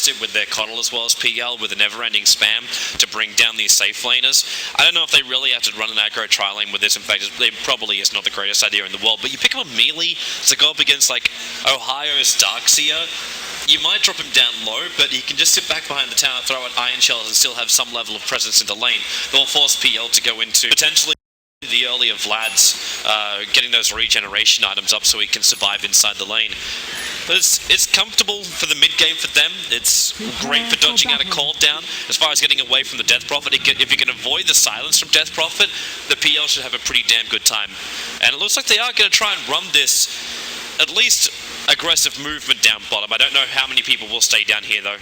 test it with their Coddle as well as PL with a never-ending spam to bring down these safe laners. I don't know if they really have to run an aggro tri lane with this. In fact, it probably is not the greatest idea in the world, but you pick up a melee to go up against like Ohio's Darkseer. You might drop him down low, but he can just sit back behind the tower, throw out Iron Shells, and still have some level of presence in the lane. They'll force PL to go into potentially the earlier Vlad's, getting those regeneration items up so he can survive inside the lane. But it's comfortable for the mid game for them. It's great for dodging out a call down. As far as getting away from the Death Prophet, if you can avoid the silence from Death Prophet, the PL should have a pretty damn good time. And it looks like they are going to try and run this at least aggressive movement down bottom. I don't know how many people will stay down here though.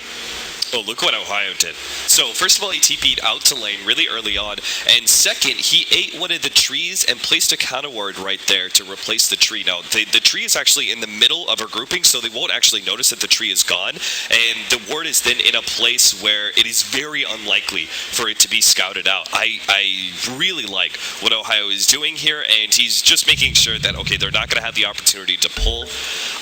Oh, look what Ohio did. So, first of all, he TP'd out to lane really early on, and second, he ate one of the trees and placed a counter ward right there to replace the tree. Now, the tree is actually in the middle of a grouping, so they won't actually notice that the tree is gone, and the ward is then in a place where it is very unlikely for it to be scouted out. I really like what Ohio is doing here, and he's just making sure that, okay, they're not going to have the opportunity to pull.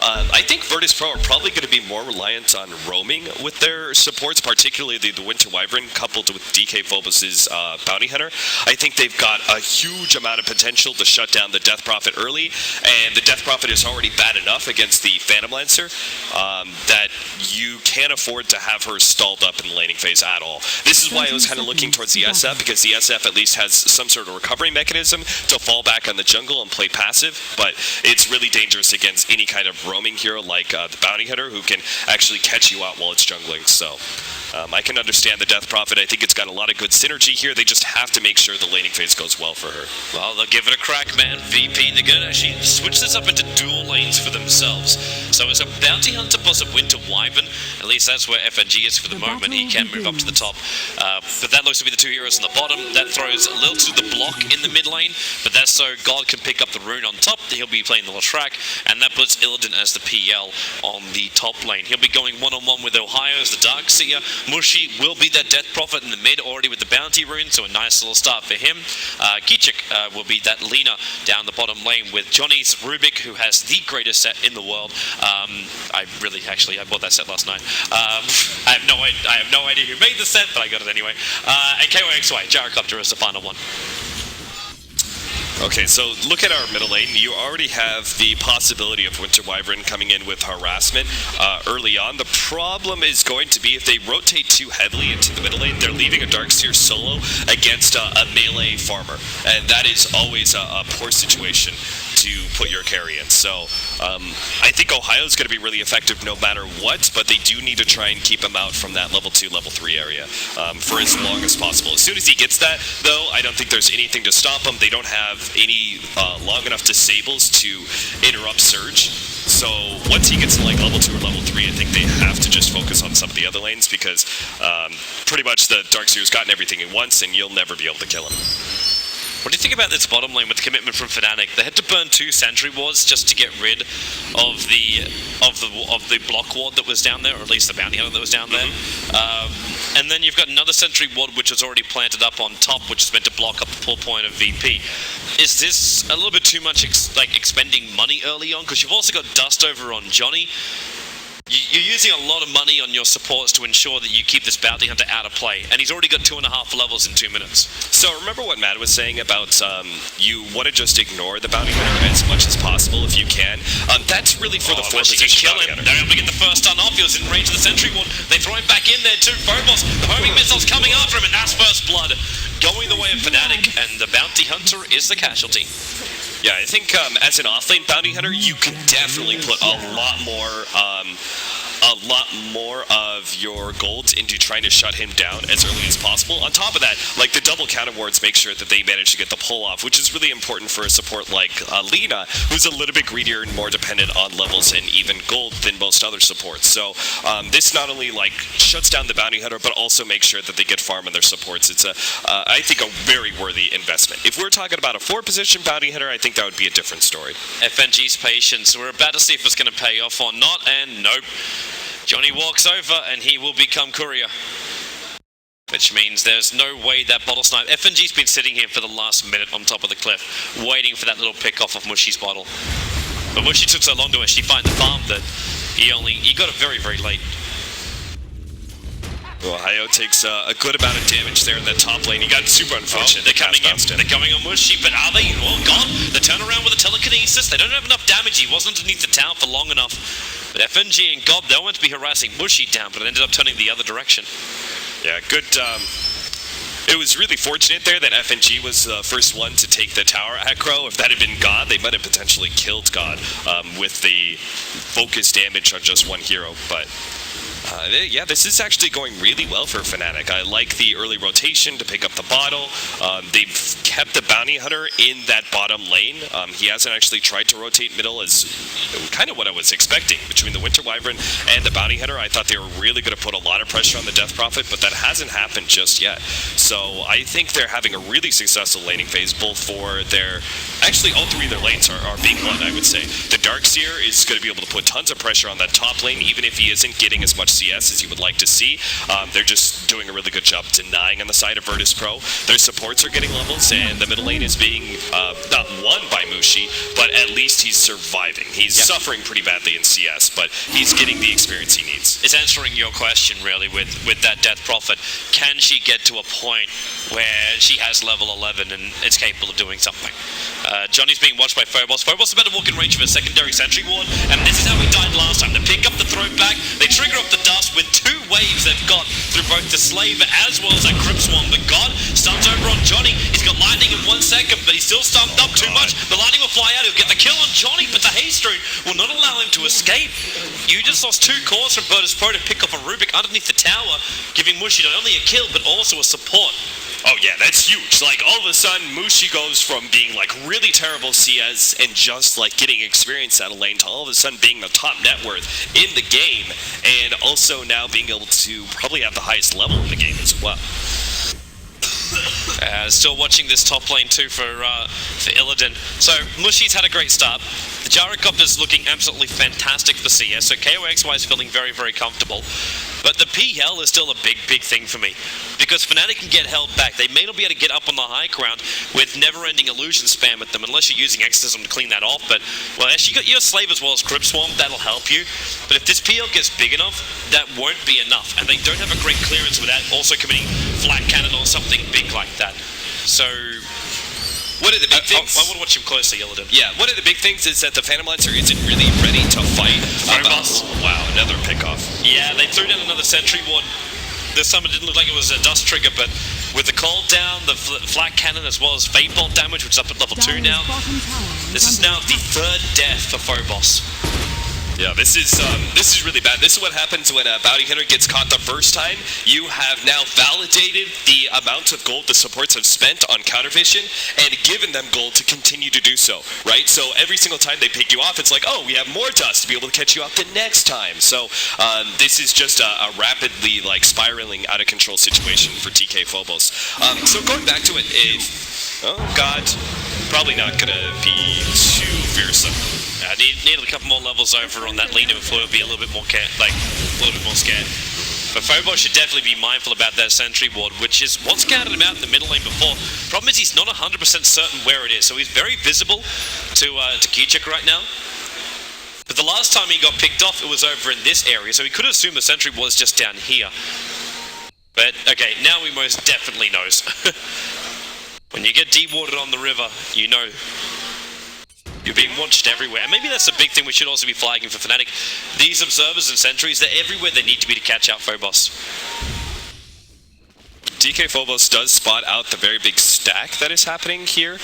I think Virtus Pro are probably going to be more reliant on roaming with their supports, particularly the Winter Wyvern coupled with DK Phobos' Bounty Hunter. I think they've got a huge amount of potential to shut down the Death Prophet early, and the Death Prophet is already bad enough against the Phantom Lancer that you can't afford to have her stalled up in the laning phase at all. This is why I was kind of looking towards the SF, because the SF at least has some sort of recovery mechanism to fall back on the jungle and play passive, but it's really dangerous against any kind of roaming hero like the Bounty Hunter, who can actually catch you out while it's jungling. So I can understand the Death Prophet. I think it's got a lot of good synergy here. They just have to make sure the laning phase goes well for her. Well, they'll give it a crack, man. VP, they're going to actually switch this up into dual lanes for themselves. So it's a Bounty Hunter plus a Winter Wyvern. At least that's where FNG is for the moment. He can move up to the top. But that looks to be the two heroes on the bottom. That throws a little to the block in the mid lane, but that's so God can pick up the rune on top. He'll be playing the Leshrac, and that puts Illidan as the PL on the top lane. He'll be going one-on-one with Ohio as the Darkseer. Mushi will be that Death Prophet in the mid, already with the Bounty Rune, so a nice little start for him. Kichik will be that Lina down the bottom lane with Johnny's Rubik, who has the greatest set in the world. I bought that set last night. I have no idea who made the set, but I got it anyway. And KOXY, Gyrocopter is the final one. Okay, so look at our middle lane. You already have the possibility of Winter Wyvern coming in with harassment early on. The problem is going to be if they rotate too heavily into the middle lane, they're leaving a Darkseer solo against a melee farmer. And that is always a poor situation to put your carry in. So I think Ohio's going to be really effective no matter what, but they do need to try and keep him out from that level 2, level 3 area for as long as possible. As soon as he gets that, though, I don't think there's anything to stop him. They don't have any long enough disables to interrupt Surge. So once he gets to like level 2 or level 3, I think they have to just focus on some of the other lanes, because pretty much the Darkseer's gotten everything he wants, and you'll never be able to kill him. What do you think about this bottom lane with the commitment from Fnatic? They had to burn 2 sentry wards just to get rid of the block ward that was down there, or at least the bounty hunter that was down there. And then you've got another sentry ward which is already planted up on top, which is meant to block up the pull point of VP. Is this a little bit too much expending money early on? Because you've also got Dust over on Johnny. You're using a lot of money on your supports to ensure that you keep this Bounty Hunter out of play, and he's already got 2.5 levels in 2 minutes. So remember what Matt was saying about you want to just ignore the Bounty Hunter as much as possible if you can. That's really for the 4th position kill him. They're able to get the first stun off. He was in range of the sentry ward. They throw him back in there too. Phobos, the homing missiles coming after him, and that's first blood going the way of Fnatic, and the Bounty Hunter is the casualty. Yeah, I think as an offlane Bounty Hunter, you can definitely put a lot more of your gold into trying to shut him down as early as possible. On top of that, like the double counter wards make sure that they manage to get the pull off, which is really important for a support like Lina, who's a little bit greedier and more dependent on levels and even gold than most other supports. So this not only like shuts down the Bounty Hunter, but also makes sure that they get farm on their supports. It's I think a very worthy investment. If we're talking about a 4-position Bounty Hunter, I think that would be a different story. FNG's patience. We're about to see if it's going to pay off or not, and nope. Johnny walks over, and he will become courier. Which means there's no way that bottle snipe... FNG's been sitting here for the last minute on top of the cliff, waiting for that little pick off of Mushi's bottle. But Mushi took so long to actually find the farm that he got it very, very late. Ohio takes a good amount of damage there in the top lane. He got super unfortunate. They're coming in. They're going on Mushy, but are they? Oh god! The turnaround with the telekinesis. They don't have enough damage. He wasn't underneath the tower for long enough. But FNG and Gob, they were meant to be harassing Mushy down, but it ended up turning the other direction. Yeah, good. It was really fortunate there that FNG was the first one to take the tower aggro. If that had been God, they might have potentially killed God with the focus damage on just one hero. But yeah, this is actually going really well for Fnatic. I like the early rotation to pick up the bottle. They've kept the Bounty Hunter in that bottom lane. He hasn't actually tried to rotate middle, as kind of what I was expecting between the Winter Wyvern and the Bounty Hunter. I thought they were really going to put a lot of pressure on the Death Prophet, but that hasn't happened just yet. So I think they're having a really successful laning phase, both for their... Actually, all three of their lanes are being won, I would say. The Darkseer is going to be able to put tons of pressure on that top lane, even if he isn't getting as much CS as you would like to see. They're just doing a really good job denying on the side of Virtus Pro. Their supports are getting levels, and the middle lane is being not won by Mushi, but at least he's surviving. He's suffering pretty badly in CS, but he's getting the experience he needs. It's answering your question, really, with that Death Prophet. Can she get to a point where she has level 11 and is capable of doing something? Johnny's being watched by Phobos. Phobos is about to walk in range of a secondary sentry ward, and this is how he died last time. They pick up the throwback, they trigger up the dust with 2 waves they've got through both the Slave as well as that Crypt Swarm. But God stuns over on Johnny. He's got lightning in 1 second, but he's still stunned up too much. The lightning will fly out, he'll get the kill on Johnny, but the haste rune will not allow him to escape. You just lost 2 cores from Virtus Pro to pick off a Rubik underneath the tower, giving Mushi not only a kill, but also a support. Oh yeah, that's huge. Like, all of a sudden, Mushi goes from being like really terrible CS and just like getting experience out of lane to all of a sudden being the top net worth in the game, and also now being able to probably have the highest level in the game as well. Still watching this top lane too for Illidan. So Mushi's had a great start. The Gyrocopter's looking absolutely fantastic for CS, so KOXY is feeling very, very comfortable. But the PL is still a big, big thing for me, because Fnatic can get held back. They may not be able to get up on the high ground with never-ending illusion spam at them, unless you're using Exorcism to clean that off. But, well, actually, you got your Slave as well as Crypt Swarm, that'll help you. But if this PL gets big enough, that won't be enough. And they don't have a great clearance without also committing Flat Cannon or something big like that. So... One of the big things... I want to watch him closely, Illidan. Yeah, one of the big things is that the Phantom Lancer isn't really ready to fight. Wow, another pickoff. Yeah, they threw down another sentry ward. This time it didn't look like it was a dust trigger, but with the cold down, the flat cannon, as well as Fate Bolt damage, which is up at level 2 now, this is now the 3rd death for Phobos. Yeah, this is really bad. This is what happens when a Bounty Hunter gets caught the first time. You have now validated the amount of gold the supports have spent on counter vision and given them gold to continue to do so, right? So every single time they pick you off, it's like, oh, we have more dust to be able to catch you up the next time. So this is just a rapidly like spiraling out of control situation for TK Phobos. So going back to it, oh God, probably not gonna be too fearsome. Needed a couple more levels over on that leader before it'll be a little bit more scared. But Phobos should definitely be mindful about that sentry ward, which is what scouted him out in the middle lane before. Problem is he's not 100% certain where it is, so he's very visible to Keycheck right now. But the last time he got picked off, it was over in this area, so he could assume the sentry was just down here. But okay, now he most definitely knows. When you get dewarded on the river, you know you're being watched everywhere. And maybe that's a big thing we should also be flagging for Fnatic. These observers and sentries, they're everywhere they need to be to catch out Phobos. DK Phobos does spot out the very big stack that is happening here.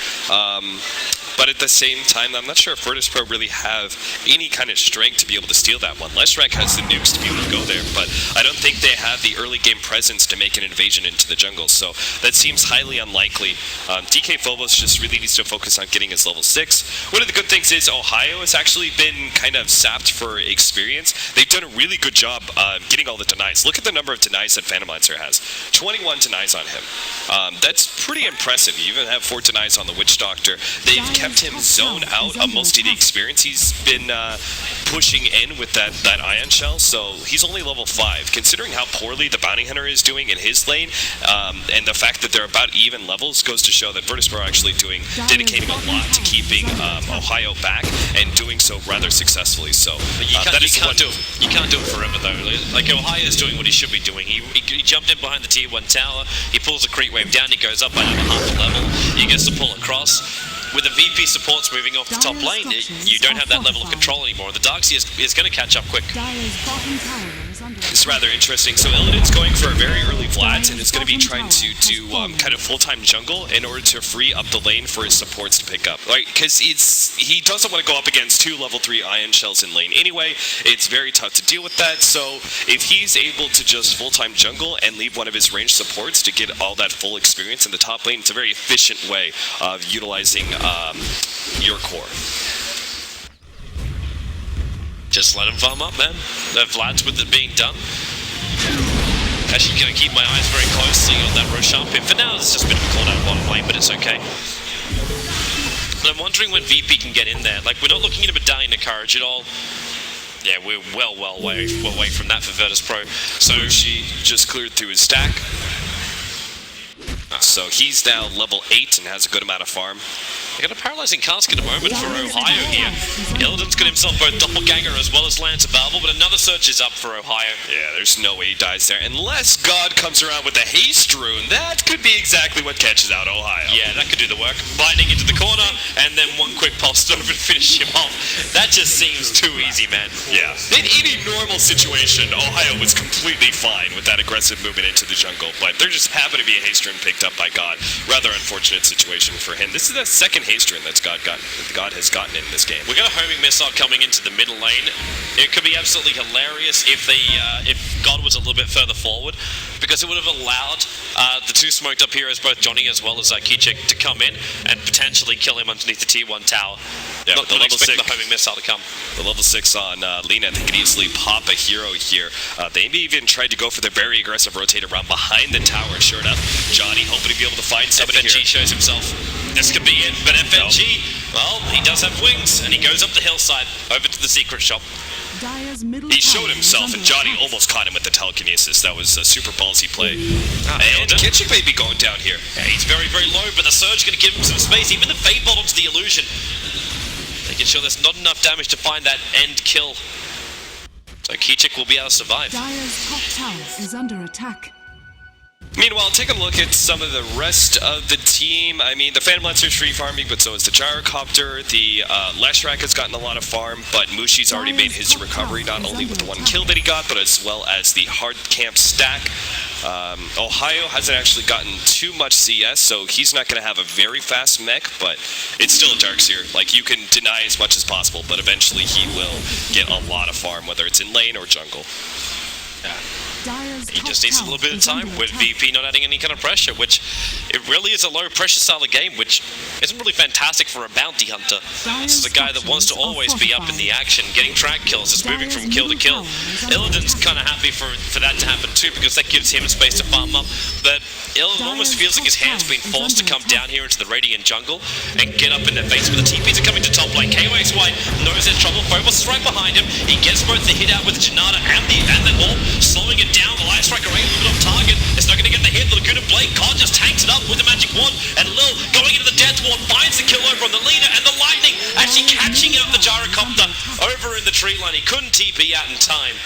But at the same time, I'm not sure if Virtus Pro really have any kind of strength to be able to steal that one. Leshrac has the nukes to be able to go there, but I don't think they have the early game presence to make an invasion into the jungle, so that seems highly unlikely. DK Phobos just really needs to focus on getting his level 6. One of the good things is Ohio has actually been kind of sapped for experience. They've done a really good job getting all the denies. Look at the number of denies that Phantom Lancer has. 21 denies on him. That's pretty impressive. You even have 4 denies on the Witch Doctor. They've kept him zoned out of most of the experience he's been pushing in with that Ion Shell, so he's only level 5. Considering how poorly the Bounty Hunter is doing in his lane, and the fact that they're about even levels goes to show that Virtus Pro are actually dedicating a lot to keeping Ohio back, and doing so rather successfully. So but you can't do it forever though. Like Ohio is doing what he should be doing. He jumped in behind the tier 1 tower, he pulls the creep wave down, he goes up by another half a level, he gets to pull across. With the VP supports moving off the top lane, you don't have that level of control anymore. The Darkseer is going to catch up quick. It's rather interesting. So Illidan's going for a very early Vlad, and is going to be trying to do kind of full-time jungle in order to free up the lane for his supports to pick up. Like, because he doesn't want to go up against 2 level 3 Ion Shells in lane anyway. It's very tough to deal with that. So if he's able to just full-time jungle and leave one of his ranged supports to get all that full experience in the top lane, it's a very efficient way of utilizing your core. Just let him farm up, man. Vlad's with it being done. Actually going to keep my eyes very closely on that Roshan pit. For now, it's just a bit of a call down bottom lane, but it's okay. But I'm wondering when VP can get in there. Like, we're not looking at a medallion of courage at all. Yeah, we're well away from that for Virtus Pro. So she just cleared through his stack. So he's now level 8 and has a good amount of farm. They got a paralyzing cask in a moment for Ohio here. Illidan's got himself both Doppelganger as well as Lance Available, but another search is up for Ohio. Yeah, there's no way he dies there. Unless God comes around with a haste rune, that could be exactly what catches out Ohio. Yeah, that could do the work. Lightning into the corner, and then one quick pulse over to finish him off. That just seems too easy, man. Yeah. In any normal situation, Ohio was completely fine with that aggressive movement into the jungle, but there just happened to be a haste rune picked up by God. Rather unfortunate situation for him. This is the second haste rune that's God has gotten in this game. We got a homing missile coming into the middle lane. It could be absolutely hilarious if if God was a little bit further forward, because it would have allowed the 2 smoked up heroes, both Johnny as well as Kichik, to come in and potentially kill him underneath the tier 1 tower. Yeah, not level 6, the homing missile to come. The level 6 on Lina, they could easily pop a hero here. They even tried to go for the very aggressive rotate around behind the tower. Sure enough, Johnny hoping to be able to find somebody FNG here. shows himself. This could be it, but FNG, well, he does have wings, and he goes up the hillside over to the secret shop. He showed himself, and Johnny almost caught him with the telekinesis. That was a super ballsy play. And Kitchik may be going down here. Yeah, he's very, very low, but the Surge going to give him some space. Even the Fade Bolt onto the Illusion, making sure there's not enough damage to find that end kill. So Kichik will be able to survive. Dire's top tower is under attack. Meanwhile, take a look at some of the rest of the team. I mean, the Phantom Lancer's free farming, but so is the Gyrocopter. The Leshrac has gotten a lot of farm, but Mushi's already made his recovery, not only with the 1 kill that he got, but as well as the hard camp stack. Ohio hasn't actually gotten too much CS, so he's not going to have a very fast mech, but it's still a Darkseer. Like, you can deny as much as possible, but eventually he will get a lot of farm, whether it's in lane or jungle. Yeah. He just needs a little bit of time with VP not adding any kind of pressure, which it really is a low pressure style of game, which isn't really fantastic for a bounty hunter. This is a guy that wants to always be up in the action, getting track kills, just moving from kill to kill. Illidan's kind of happy for that to happen too, because that gives him a space to farm up, but Illidan almost feels like his hand's been forced to come down here into the Radiant jungle and get up in their face. But the TPs are coming to top lane. KOXY knows there's trouble. Phobos is right behind him. He gets both the hit out with the Janata and the Orb, slowing it down. The Light Striker ain't moving off target. It's not going to get the hit. The Laguna Blade Con just tanks it up with the Magic Wand, and Lil going into the Death Ward finds the kill over on the Lina, and the Lightning actually catching out the Gyrocopter over in the tree line. He couldn't TP out in time.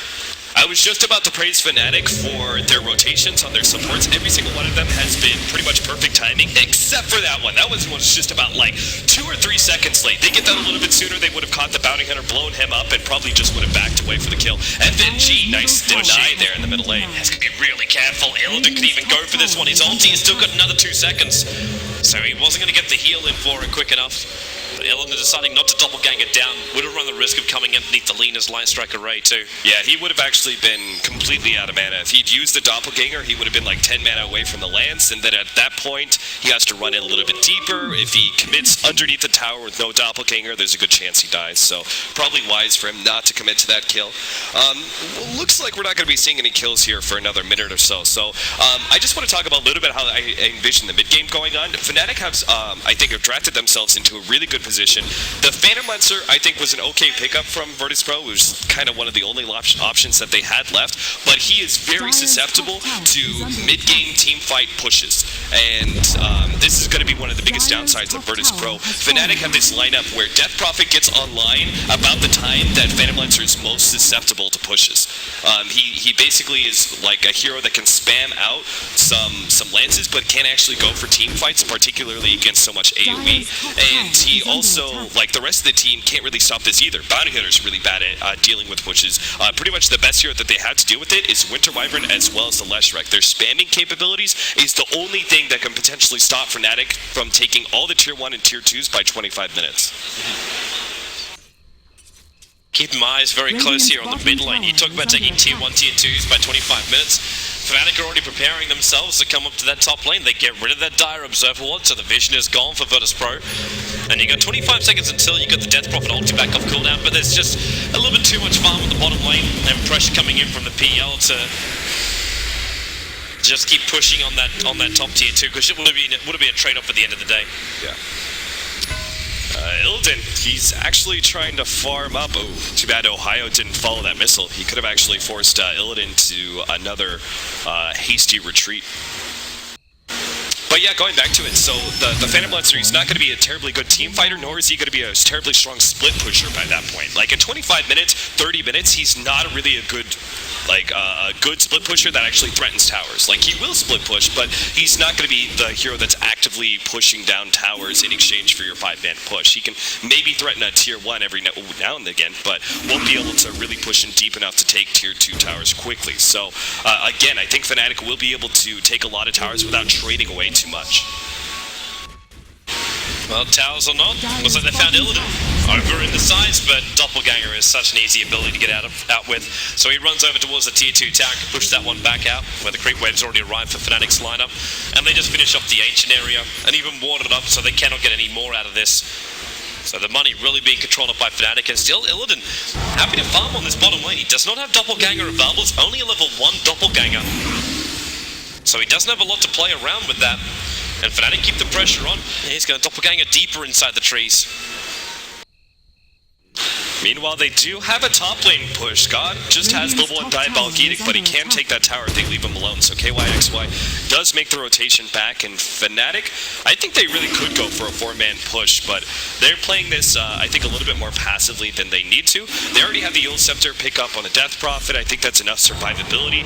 I was just about to praise Fnatic for their rotations on their supports. Every single one of them has been pretty much perfect timing, except for that one. That one was just about like 2 or 3 seconds late. They get that a little bit sooner, they would have caught the Bounty Hunter, blown him up, and probably just would have backed away for the kill. FNG, nice deny there in the middle lane. Has to be really careful. Illidan could even go for this one. His ulti has still got another 2 seconds, so he wasn't going to get the heal in for it quick enough. But Illidan deciding not to doppelganger down would have run the risk of coming underneath the Lina's Light Strike array too. Yeah, he would have actually actually been completely out of mana. If he'd used the Doppelganger, he would have been like 10 mana away from the Lance, and then at that point, he has to run it a little bit deeper. If he commits underneath the tower with no Doppelganger, there's a good chance he dies. So probably wise for him not to commit to that kill. Looks like we're not going to be seeing any kills here for another minute or so. So I just want to talk about a little bit how I envision the mid game going on. Fnatic have, I think, have drafted themselves into a really good position. The Phantom Lancer, I think, was an okay pickup from Virtus Pro. It was kind of one of the only options that they had left, but he is very susceptible to mid-game team fight pushes, and this is going to be one of the biggest downsides of Virtus Pro. Fnatic have this lineup where Death Prophet gets online about the time that Phantom Lancer is most susceptible to pushes. He basically is like a hero that can spam out some lances, but can't actually go for team fights, particularly against so much AoE. And he also, like the rest of the team, can't really stop this either. Bounty Hunter's really bad at dealing with pushes. Pretty much the best hero that they have to deal with it is Winter Wyvern as well as the Leshrac. Their spamming capabilities is the only thing that can potentially stop Fnatic from taking all the tier 1 and tier 2s by 25 minutes. Keeping my eyes very close here on the mid lane. You talk about taking tier 1, tier 2s by 25 minutes. Fnatic are already preparing themselves to come up to that top lane. They get rid of that Dire Observer Ward, so the vision is gone for Virtus Pro. And you got 25 seconds until you get the Death Prophet ulti back off cooldown, but there's just a little bit too much farm on the bottom lane and pressure coming in from the PL to just keep pushing on that top tier 2, because it would have been a trade-off at the end of the day. Yeah. Illidan, he's actually trying to farm up. Oh, too bad Ohio didn't follow that missile. He could have actually forced Illidan to another hasty retreat. But yeah, going back to it, so the Phantom Lancer, he's not going to be a terribly good team fighter, nor is he going to be a terribly strong split pusher by that point. Like at 25 minutes, 30 minutes, he's not really a good split pusher that actually threatens towers. Like, he will split push, but he's not going to be the hero that's actively pushing down towers in exchange for your 5-man push. He can maybe threaten a tier 1 every now and again, but won't be able to really push in deep enough to take tier 2 towers quickly. So again, I think Fnatic will be able to take a lot of towers without trading away too much. Well, towers or not, looks like they found Illidan over in the sides, but Doppelganger is such an easy ability to get out with. So he runs over towards the tier 2 tower, can push that one back out, where the creep wave's already arrived for Fnatic's lineup, and they just finish off the ancient area and even ward it up, so they cannot get any more out of this. So the money really being controlled by Fnatic, and still Illidan happy to farm on this bottom lane. He does not have Doppelganger available, it's only a level 1 Doppelganger, so he doesn't have a lot to play around with that. And Fnatic keep the pressure on. He's going to Doppelganger deeper inside the trees. Meanwhile, they do have a top lane push. God just has level 1 Diabolic Edict, but he can't take that tower if they leave him alone. So KYXY does make the rotation back, and Fnatic, I think they really could go for a 4-man push, but they're playing this, I think, a little bit more passively than they need to. They already have the Yield Scepter pick up on a Death Prophet. I think that's enough survivability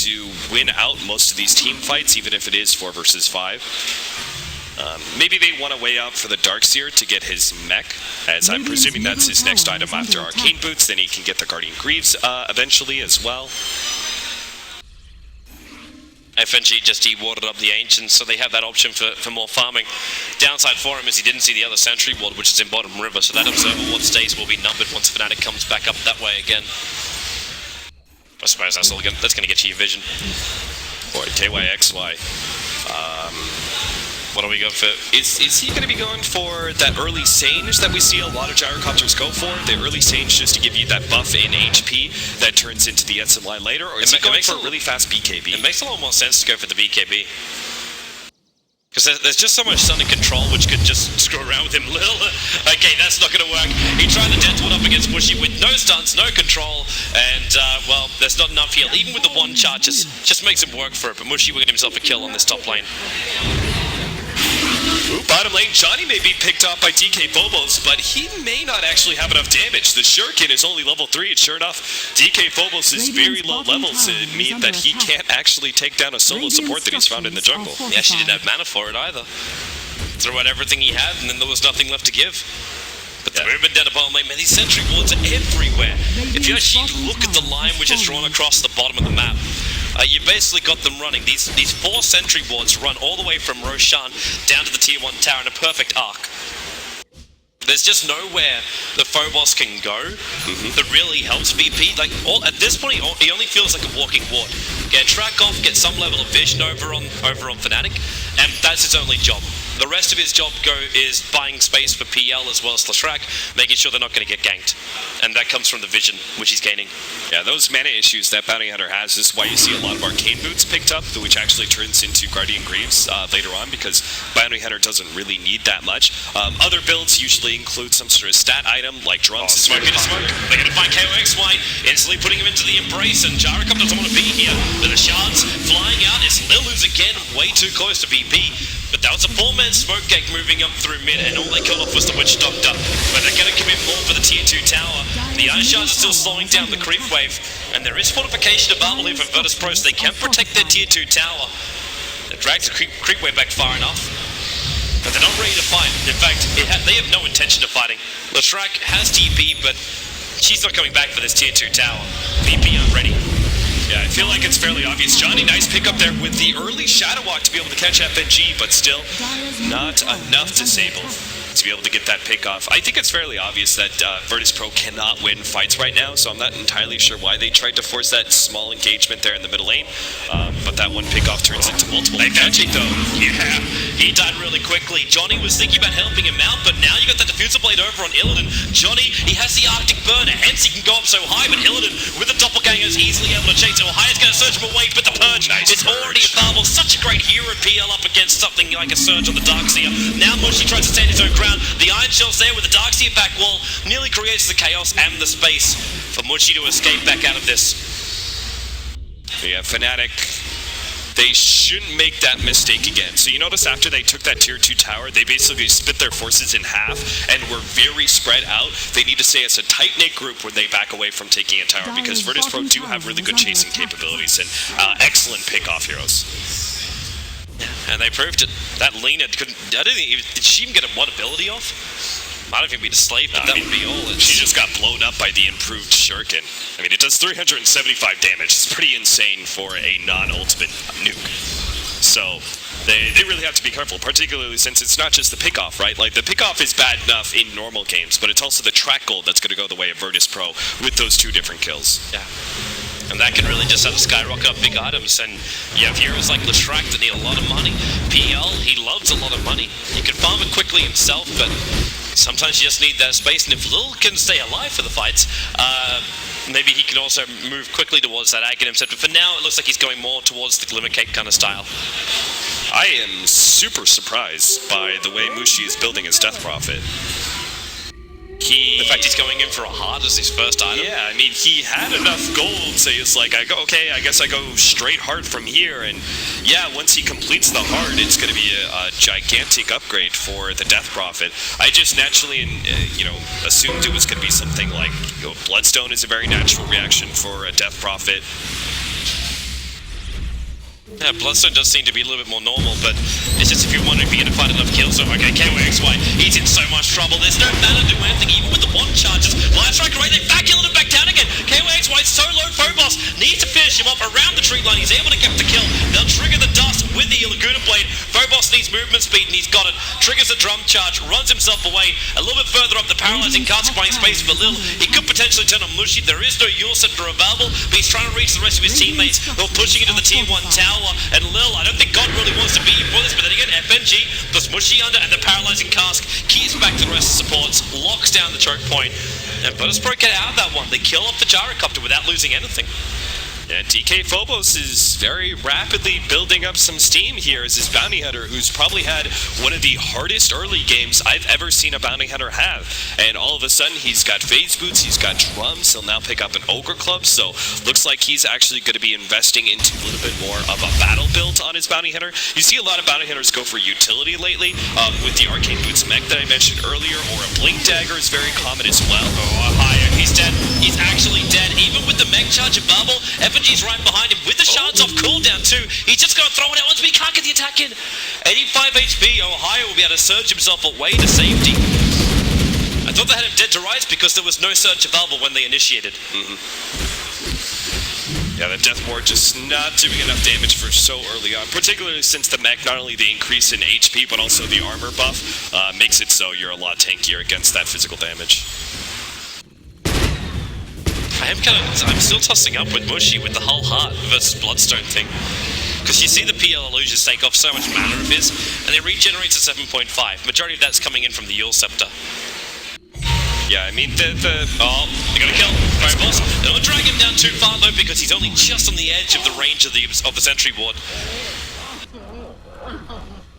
to win out most of these team fights, even if it is 4 versus 5. Maybe they want to weigh out for the Darkseer to get his mech, as I'm presuming that's his next item after Arcane Boots. Then he can get the Guardian Greaves eventually as well. FNG just de-warded up the Ancients, so they have that option for more farming. Downside for him is he didn't see the other Sentry Ward, which is in bottom river, so that Observer Ward stays will be numbered once Fnatic comes back up that way again. I suppose that's going to get you your vision. Boy, KYXY. What do we go for? Is he going to be going for that early Sage that we see a lot of Gyrocopters go for? The early Sage just to give you that buff in HP that turns into the SMI later? Or is he going for a really fast BKB? It makes a lot more sense to go for the BKB. Because there's just so much stun and control which could just screw around with him a little. Okay, that's not going to work. He tried the Death Ward up against Bushy with no stunts, no control, and, well, there's not enough heal. Even with the one charge, just makes him work for it. But Mushy will get himself a kill on this top lane. Ooh, bottom lane, Johnny may be picked off by DK Phobos, but he may not actually have enough damage. The Shuriken is only level 3, and sure enough, DK Phobos is very low levels, and mean that he can't actually take down a solo support that he's found in the jungle. He actually didn't have mana for it either. Threw out everything he had, and then there was nothing left to give. But the movement down the bottom lane, man, these Sentry Wards are everywhere. If you actually look at the line which is drawn across the bottom of the map, you basically got them running. These 4 Sentry Wards run all the way from Roshan down to the tier 1 tower in a perfect arc. There's just nowhere the Phobos can go that really helps VP. Like at this point, he only feels like a walking ward. Get track off, get some level of vision over on Fnatic, and that's his only job. The rest of his job is buying space for PL as well as Leshrac, making sure they're not going to get ganked. And that comes from the vision, which he's gaining. Yeah, those mana issues that Bounty Hunter has is why you see a lot of Arcane Boots picked up, which actually turns into Guardian Greaves later on, because Bounty Hunter doesn't really need that much. Other builds usually include some sort of stat item, like drums. Smoking to smoke. They're going to find KOXY, instantly putting him into the embrace, and Jaracop doesn't want to be here. But the shards flying out. It's Lil who's again way too close to VP. But that was a 4-man smoke gank moving up through mid, and all they killed off was the Witch Doctor. But they're going to commit more for the tier 2 tower. The Iron Shards are still slowing down the creep wave, and there is fortification available here for Virtus Pro, so they can protect their tier 2 tower. It drags the creep wave back far enough, but they're not ready to fight. In fact, they have no intention of fighting. Leshrac has TP, but she's not coming back for this tier 2 tower. VP aren't ready. Yeah, I feel like it's fairly obvious. Johnny, nice pick up there with the early Shadow Walk to be able to catch FNG, but still not enough disable to be able to get that pick off. I think it's fairly obvious that Virtus Pro cannot win fights right now, so I'm not entirely sure why they tried to force that small engagement there in the middle lane. But that one pick off turns into multiple. Fnatic though, yeah, he died really quickly. Johnny was thinking about helping him out, but now you got that diffuser blade over on Illidan. Johnny, he has the Arctic Burner, hence he can go up so high, but Illidan with the doppelganger is easily able to chase Ohio's going to surge him away, but the Purge is already available. Such a great hero PL up against something like a Surge on the Darkseer. Now Mushy tries to stand his own ground. The Iron Shell's there with the Darkseer back wall, nearly creates the chaos and the space for Mushy to escape back out of this. Yeah, Fnatic, they shouldn't make that mistake again. So you notice after they took that tier 2 tower, they basically split their forces in half and were very spread out. They need to stay as a tight-knit group when they back away from taking a tower, because Virtus Pro do have really good chasing capabilities and excellent pick-off heroes. And they proved it. That Lena couldn't. I don't think. Did she even get a one ability off? Might have even been a slave, but that would be all. She just got blown up by the improved Shuriken. I mean, it does 375 damage. It's pretty insane for a non-ultimate nuke. So they really have to be careful, particularly since it's not just the pickoff, right? Like, the pickoff is bad enough in normal games, but it's also the track gold that's going to go the way of Virtus Pro with those 2 different kills. Yeah. And that can really just have to skyrocket up big items. And you have heroes like Leshrac that need a lot of money. PL, he loves a lot of money. He can farm it quickly himself, but sometimes you just need that space. And if Lil can stay alive for the fights, maybe he can also move quickly towards that Aghanim set. But for now, it looks like he's going more towards the Glimmer Cape kind of style. I am super surprised by the way Mushi is building his Death Prophet. The fact he's going in for a heart as his first item. Yeah, I mean, he had enough gold, so he's like, I guess I go straight heart from here. And yeah, once he completes the heart, it's going to be a gigantic upgrade for the Death Prophet. I just naturally, assumed it was going to be something like, Bloodstone is a very natural reaction for a Death Prophet. Yeah, Bloodstone does seem to be a little bit more normal, but it's just if you're wondering if you're going to find enough kills. So, okay, KOXY, he's in so much trouble. There's no mana to do anything, even with the 1 charges. Life Strike right, they back Illidan back down again. KOXY is so low, Phobos needs to finish him off around the tree line. He's able to get the kill. They'll trigger the dust with the Laguna Blade. Phobos needs movement speed, and he's got it. Triggers the drum charge, runs himself away. A little bit further up, the paralyzing cask buying space for Lil. He could potentially turn on Mushy. There is no Yule Scepter available, but he's trying to reach the rest of his teammates who are pushing into the tier 1 tower. And Lil, I don't think God really wants to be here for this, but then again, FNG plus Mushy under and the paralyzing cask keeps back to the rest of supports, locks down the choke point, and Virtus Pro get out of that one. They kill off the Gyrocopter without losing anything. Yeah, DK Phobos is very rapidly building up some steam here as his Bounty Hunter, who's probably had one of the hardest early games I've ever seen a Bounty Hunter have. And all of a sudden, he's got phase boots, he's got drums, he'll now pick up an Ogre Club, so looks like he's actually going to be investing into a little bit more of a battle build on his Bounty Hunter. You see a lot of Bounty Hunters go for utility lately, with the Arcane Boots mech that I mentioned earlier, or a Blink Dagger is very common as well. Oh, Ohio, he's dead. He's actually dead. Even with the mech charge and bubble, FNG's right behind him with the shards off cooldown too. He's just going to throw it out once, but he can't get the attack in. 85 HP, Ohio will be able to surge himself away to safety. I thought they had him dead to rights because there was no surge available when they initiated. Yeah, the Death Ward just not doing enough damage for so early on, particularly since the mech, not only the increase in HP, but also the armor buff, makes it so you're a lot tankier against that physical damage. I'm still tossing up with Mushy with the whole heart versus Bloodstone thing. Because you see the PL illusions take off so much mana of his, and it regenerates at 7.5. Majority of that's coming in from the Yule Scepter. Yeah, I mean, oh, they're gonna kill Fireballs. They don't drag him down too far though, because he's only just on the edge of the range of the Sentry Ward.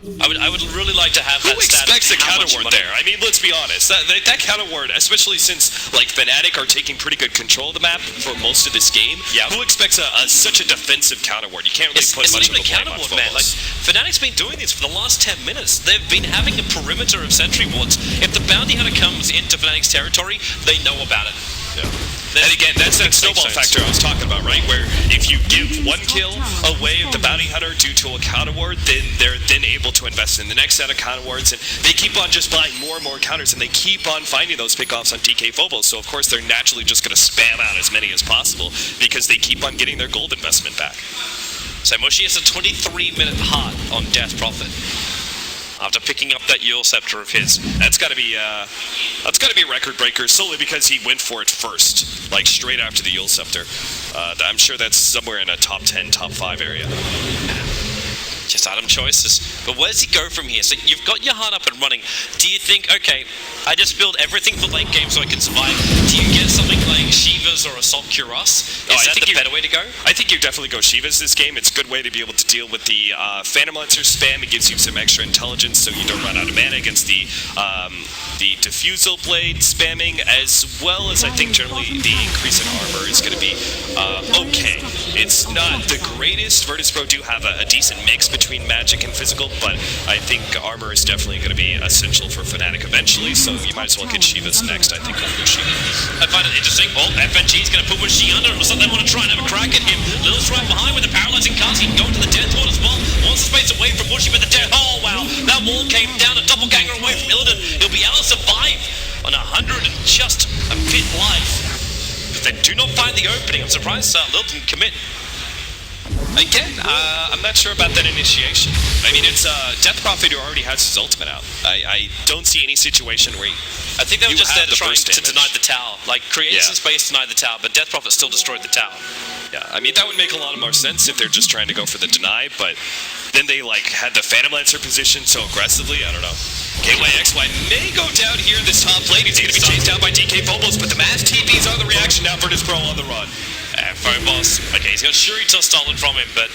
I would really like to have that. Who expects a counter ward there? I mean, let's be honest. That counter ward, especially since like Fnatic are taking pretty good control of the map for most of this game. Yeah. Who expects such a defensive counter ward? You can't really put much of a blame on Phobos. Man. Like Fnatic's been doing this for the last 10 minutes. They've been having a perimeter of sentry wards. If the bounty hunter comes into Fnatic's territory, they know about it. Yeah. And again, that's that snowball factor I was talking about, right? Where if you give one kill away of the bounty hunter due to a counter ward, then they're then able to invest in the next set of counter wards, and they keep on just buying more and more counters, and they keep on finding those pickoffs on DK Phobos. So of course they're naturally just going to spam out as many as possible because they keep on getting their gold investment back. So Mushy has a 23-minute heart on Death Prophet after picking up that Yule Scepter of his. That's got to be a record breaker solely because he went for it first, like straight after the Yule Scepter. I'm sure that's somewhere in a top 10, top 5 area. Just item choices. But where does he go from here? So you've got your heart up and running. Do you think, okay, I just build everything for late game so I can survive? Do you get something like Shivas or Assault Cuirass? Is that the better way to go? I think you definitely go Shivas this game. It's a good way to be able to deal with the Phantom Lancer spam. It gives you some extra intelligence so you don't run out of mana against the Diffusal Blade spamming, as well as I think generally the increase in armor is going to be okay. It's not the greatest. Virtus Pro do have a decent mix between magic and physical, but I think armor is definitely going to be essential for Fnatic eventually, so you might as well get Shivas next, I think, over Mushy. I find it interesting. Oh, FNG is going to put Mushy under. It looks like they want to try and have a crack at him. Lil's right behind with the paralyzing cast. He can go into the Death Ward as well. Wants the space away from Mushy, but the Death... Oh, wow. That wall came down. A doppelganger away from Illidan. He'll be able to survive on 100 and just a bit life. But they do not find the opening. I'm surprised Lil didn't commit. Again, I'm not sure about that initiation. I mean, it's Death Prophet who already has his ultimate out. I don't see any situation where I think they were just there trying to deny the tower. Like, create some space, deny the tower, but Death Prophet still destroyed the tower. Yeah, I mean, that would make a lot more sense if they're just trying to go for the deny, but then they, like, had the Phantom Lancer position so aggressively, I don't know. KYXY may go down here in this top lane. He's going to be chased down by DK Phobos, but the mass TP's on the reaction now for this pro on the run. Phobos, okay, he's got Shurita stolen from him, but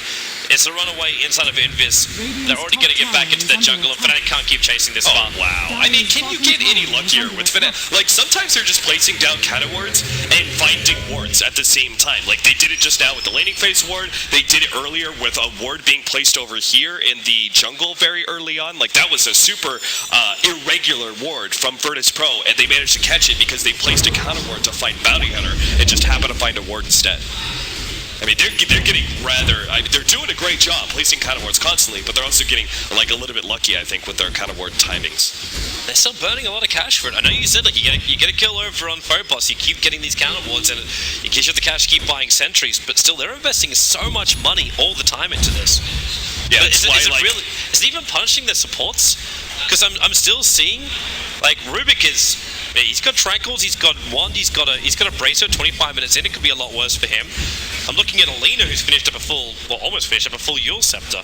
it's a runaway inside of Invis. They're already going to get back into their jungle, and Fnatic can't keep chasing this far. Wow. I mean, can you get any luckier with Fnatic? Like, sometimes they're just placing down counter wards and finding wards at the same time. Like, they did it just now with the laning phase ward. They did it earlier with a ward being placed over here in the jungle very early on. Like, that was a super irregular ward from Virtus Pro, and they managed to catch it because they placed a counter ward to fight Bounty Hunter and just happened to find a ward instead. I mean, they're getting they're doing a great job placing counter wards constantly, but they're also getting like a little bit lucky, I think, with their counter ward timings. They're still burning a lot of cash for it. I know you said like you get a kill over on Phobos, you keep getting these counter wards, and it gives you the cash to keep buying sentries, but still they're investing so much money all the time into this. Yeah, is it even punishing their supports? Because I'm still seeing like Rubik he's got Tranquils, he's got Wand, he's got a Bracer. 25 minutes in, it could be a lot worse for him. I'm looking at Alina, who's finished up almost finished up a full Yule Scepter.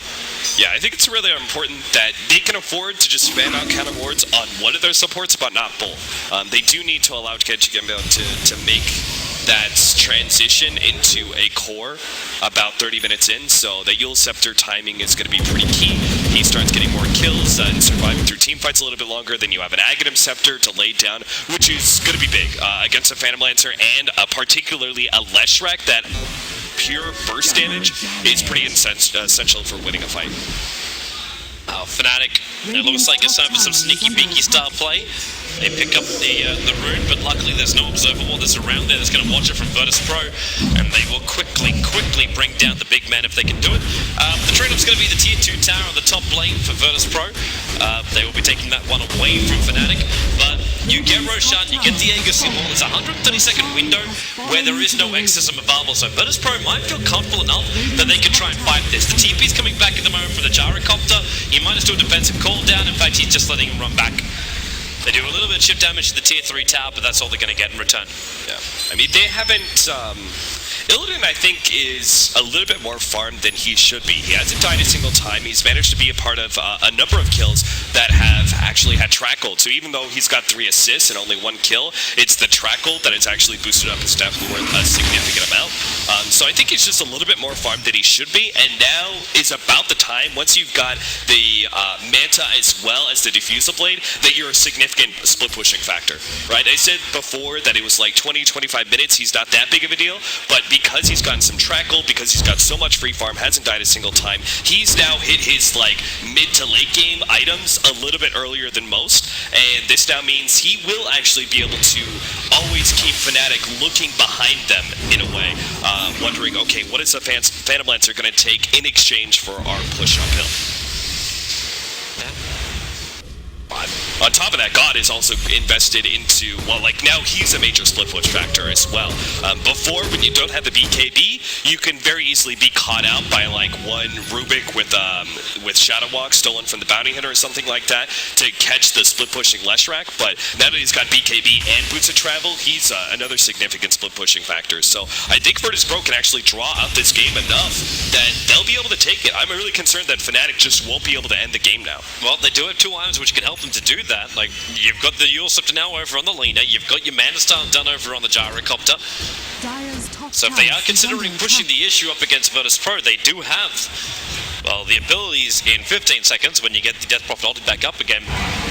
Yeah, I think it's really important that they can afford to just spam out counter wards on one of their supports, but not both. They do need to allow Kenji Gembo to make that transition into a core about 30 minutes in, so the Yule Scepter timing is going to be pretty key. He starts getting more kills and surviving through team fights a little bit longer. Then you have an Aghanim Scepter to lay down, which is going to be big against a Phantom Lancer, and particularly a Leshrac that pure burst damage is pretty essential for winning a fight. Fnatic, it looks like it's time for some sneaky beaky style play. They pick up the rune, but luckily there's no observer wall that's around there that's going to watch it from Virtus Pro, and they will quickly bring down the big man if they can do it. The trade-off's going to be the tier 2 tower on the top lane for Virtus Pro. They will be taking that one away from Fnatic, but you get Roshan, you get the Aegis Symbol. It's a 130-second window where there is no exorcism available, so Virtus Pro might feel comfortable enough that they can try and fight this. The TP's coming back at the moment for the Gyrocopter. He might just do a defensive call down. In fact, he's just letting him run back. They do a little bit of chip damage to the tier 3 tower, but that's all they're going to get in return. Yeah, I mean, they haven't... Illidan, I think, is a little bit more farmed than he should be. He hasn't died a single time. He's managed to be a part of a number of kills that have actually had trackle. So even though he's got 3 assists and only 1 kill, it's the trackle that has actually boosted up his stat for a significant amount. So I think he's just a little bit more farmed than he should be. And now is about the time, once you've got the Manta as well as the Diffusal Blade, that you're a significant split pushing factor, right? I said before that it was like 20-25 minutes. He's not that big of a deal, but because he's gotten some trackle, because he's got so much free farm, hasn't died a single time, he's now hit his like mid to late game items a little bit earlier than most, and this now means he will actually be able to always keep Fnatic looking behind them in a way, wondering, okay, what is the Phantom Lancer going to take in exchange for our push uphill? On top of that, God is also invested into, well, like now he's a major split push factor as well. Before, when you don't have the BKB, you can very easily be caught out by like one Rubik with Shadow Walk stolen from the Bounty Hunter or something like that to catch the split pushing Leshrac. But now that he's got BKB and Boots of Travel, he's another significant split pushing factor. So I think Virtus Pro can actually draw out this game enough that they'll be able to take it. I'm really concerned that Fnatic just won't be able to end the game now. Well, they do have 2 items which can help them to do that. Like, you've got the Yule Scepter now over on the Lina, you've got your Mana Style done over on the Gyrocopter. So if they are considering pushing the issue up against Virtus Pro, they do have, well, the abilities in 15 seconds when you get the Death Prophet ulted back up again.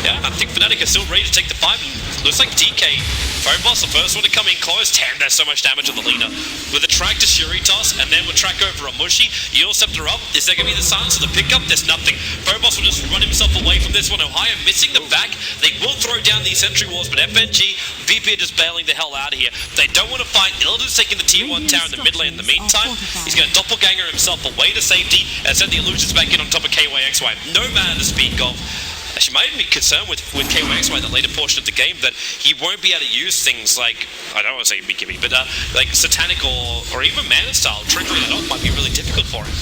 Yeah, I think Fnatic are still ready to take the fight, and looks like DK, Phobos, the first one to come in close. Damn, there's so much damage on the Lina. With a track to Shuritos, and then with track over on Mushi, Yule Scepter up. Is there going to be the silence of the pickup? There's nothing. Phobos will just run himself away from this one. Ohio missing the back. They will throw down these sentry walls, but FNG, VP are just bailing the hell out of here. They don't want to fight. Illidan's taking the tier 1 tower in the mid lane in the meantime. He's going to doppelganger himself away to safety and send the illusions back in on top of KYXY. No mana to speak of. Actually, might even be concerned with KYXY in the later portion of the game that he won't be able to use things like, I don't want to say BKB, but like Satanic or even Mana Style. Triggering that off might be really difficult for him.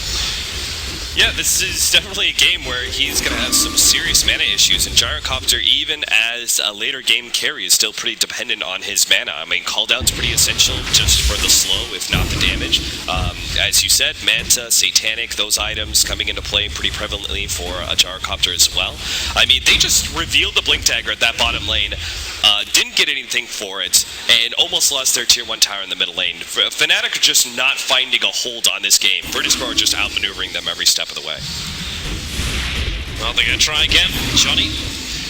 Yeah, this is definitely a game where he's going to have some serious mana issues, and Gyrocopter, even as a later game carry, is still pretty dependent on his mana. I mean, Call Down's pretty essential just for the slow, if not the damage. As you said, Manta, Satanic, those items coming into play pretty prevalently for a Gyrocopter as well. I mean, they just revealed the Blink Dagger at that bottom lane, didn't get anything for it, and almost lost their tier 1 tower in the middle lane. Fnatic are just not finding a hold on this game. Virtus Pro are just outmaneuvering them every step of the way. Well, they're going to try again. Johnny,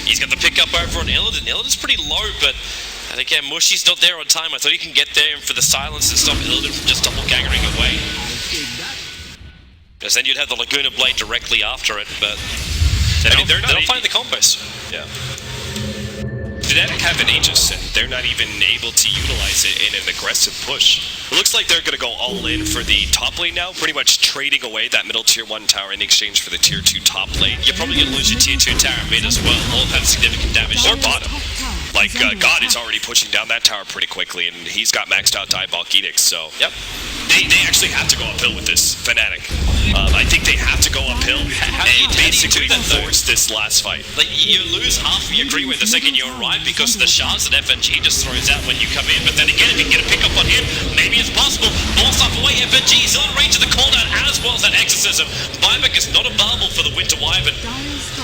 he's got the pickup over on Illidan. Illidan's pretty low, but, and again, Mushi's not there on time. I thought he can get there for the silence and stop Illidan from just doppelgangering away. Because then you'd have the Laguna Blade directly after it, but they don't find the combos. Yeah. Fnatic have an Aegis, and they're not even able to utilize it in an aggressive push. It looks like they're going to go all in for the top lane now, pretty much trading away that middle tier 1 tower in exchange for the tier 2 top lane. You're probably going to lose your tier 2 tower mid as well, or have significant damage. Or bottom. Like, God is already pushing down that tower pretty quickly, and he's got maxed out Diabolic Edicts, so... Yep. They actually have to go uphill with this Fnatic. I think they have to go uphill and basically force this last fight. Like, you lose half of your crew the second you arrive because of the shards that FNG just throws out when you come in, but then again, if you can get a pick up on him, maybe it's possible. Ball stuff away, FNG is in range of the cooldown as well as that exorcism. Buyback is not available for the Winter Wyvern.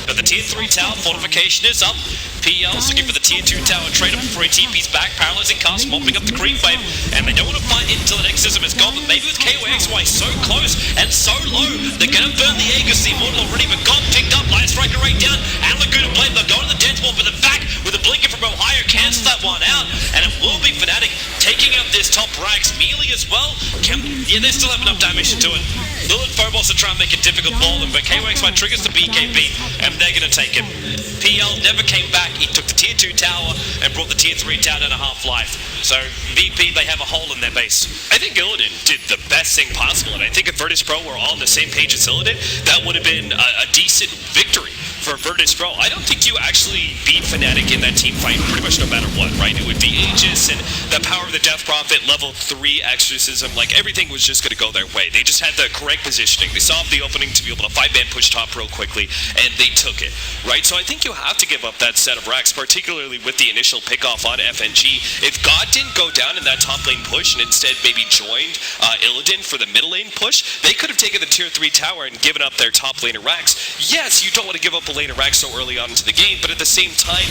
But the tier 3 tower fortification is up. PL's looking for the tier 2 tower trade up before he TP's back, paralyzing cast, mopping up the creep wave, and they don't want to fight until that exorcism is gone, but maybe with KYXY so close and so low, they're going to burn the Aegis, the Immortal already, but God picked up, Light Striker right down, and Laguna Blade, they'll go to the Death Wall, but the back with a blinker from Ohio cancels that one out, and it will be Fnatic taking out this top Rax melee as well. Yeah, they still have enough damage to do it. Lil and Phobos are trying to make it difficult for them, but KOXY triggers the BKB, and they're going to take it. PL never came back. He took the tier 2 tower and brought the tier 3 tower down to half-life. So VP, they have a hole in their base. I think Illidan did the best thing possible, and I think if Virtus Pro were all on the same page as Illidan, that would have been a decent victory for Virtus Pro. I don't think you actually beat Fnatic in that team fight pretty much no matter what, right? It would be Aegis and the power of the Death Prophet, level 3 exorcism, like everything was just going to go their way. They just had the correct positioning. They saw the opening to be able to 5-man push top real quickly, and they took it, right? So I think you have to give up that set of racks, particularly with the initial pickoff on FNG. If God didn't go down in that top lane push and instead maybe joined Illidan for the middle lane push, they could have taken the tier 3 tower and given up their top laner racks. Yes, you don't want to give up a lane of racks so early on into the game, but at the same time,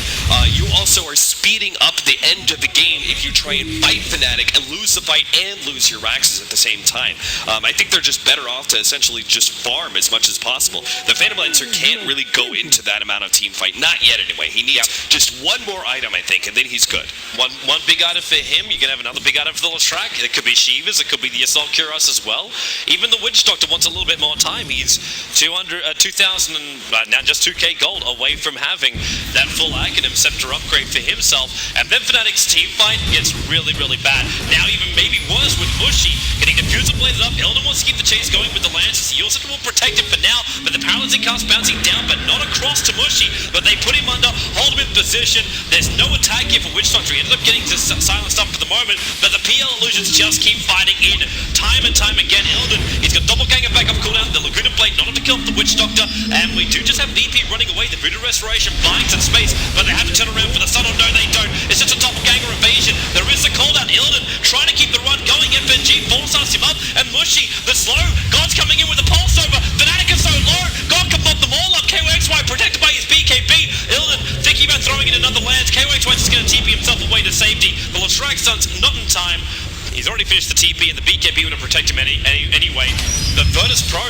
you also are speeding up the end of the game if you try and fight Fnatic and lose the fight and lose your racks at the same time. I think they're just better off to essentially just farm as much as possible. The Phantom Lancer can't really go into that amount of team fight, not yet anyway. He needs just one more item, I think, and then he's good. One big item for him, you can have another big item for the Lestrak. It could be Shivas, it could be the Assault Cuirass as well. Even the Witch Doctor wants a little bit more time. He's 2,000 and now just 2k gold away from having that full Aghanim Scepter upgrade for himself. And then Fnatic's team fight gets really, really bad. Now even maybe worse with Mushy getting Diffuser bladed up. Illidan wants to keep the chase going with the Lances. He also will protect him for now, but the Paralyzing Cast bouncing down, but not across to Mushy. But they put him under, hold him in position. There's no attack here for Witch Doctor. He ended up getting just silenced up for the moment, but the PL illusions just keep fighting in time and time again. Illidan, he's got Doppelganger back up cooldown, the Laguna Blade not enough to kill the Witch Doctor, and we do just have VP running away. The Voodoo Restoration buying some space, but they have to turn around for the Sun. Oh no, they don't. It's just a Doppelganger evasion. There is a cooldown. Illidan trying to keep the run going. FNG forces him up, and Mushy, the slow. God's coming in with a pulse over. Fnatic is so low. God can pop them all up. KOXY protected by his BKB. Illidan thinking about throwing in another lance. KOXY just going to TP himself away to safety. The Lestrak Sun's not in time. He's already finished the TP, and the BKB would have protected him anyway. The Virtus Pro,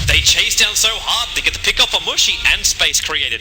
they chase down so hard, they get the pick up on Mushy and space created.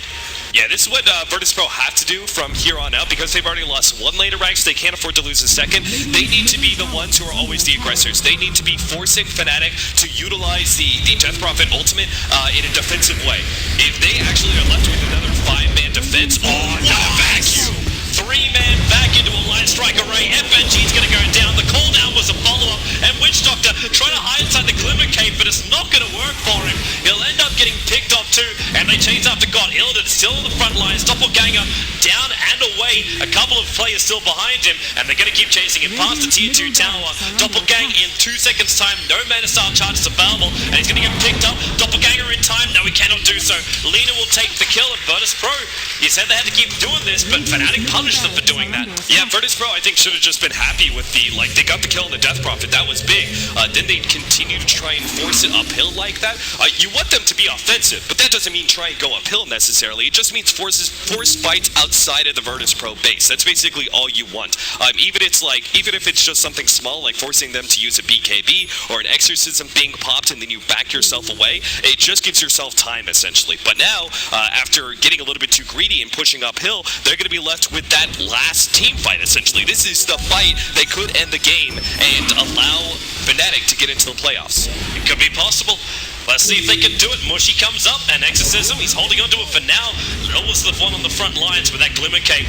Yeah, this is what Virtus Pro have to do from here on out, because they've already lost one laner rank, so they can't afford to lose a second. They need to be the ones who are always the aggressors. They need to be forcing Fnatic to utilize the Death Prophet ultimate in a defensive way. If they actually are left with another 5-man defense, what a vacuum! 3-man back into a Light Strike array. FNG's going to go down. The cooldown was a follow-up, and Witch Doctor trying to hide inside the Glimmer Cave, but it's not going to work for him. He'll end up getting picked off too, and they chase after God. Illidan still on the front lines. Doppelganger down and away. A couple of players still behind him, and they're going to keep chasing him past the tier 2 tower. Doppelgang in 2 seconds time. No mana style charges available, and he's going to get picked up. Doppelganger in time. No, he cannot do so. Lina will take the kill, and Virtus Pro, you said they had to keep doing this, but Fnatic punished them for doing that. Yeah, Virtus Pro, I think, should have just been happy with the, like, they got the kill on the Death Prophet. That was big. Then they continue to try and force it uphill like that. You want them to be offensive, but that doesn't mean try and go uphill necessarily. It just means force fights outside of the Virtus Pro base. That's basically all you want. Even if it's just something small, like forcing them to use a BKB or an exorcism being popped and then you back yourself away, it just gives yourself time, essentially. But now, after getting a little bit too greedy and pushing uphill, they're going to be left with that last team fight, essentially. This is the fight that could end the game and allow Fnatic to get into the playoffs. It could be possible. Let's see if they can do it. Mushy comes up, and Exorcism, he's holding onto it for now. Almost the one on the front lines with that Glimmer Cape.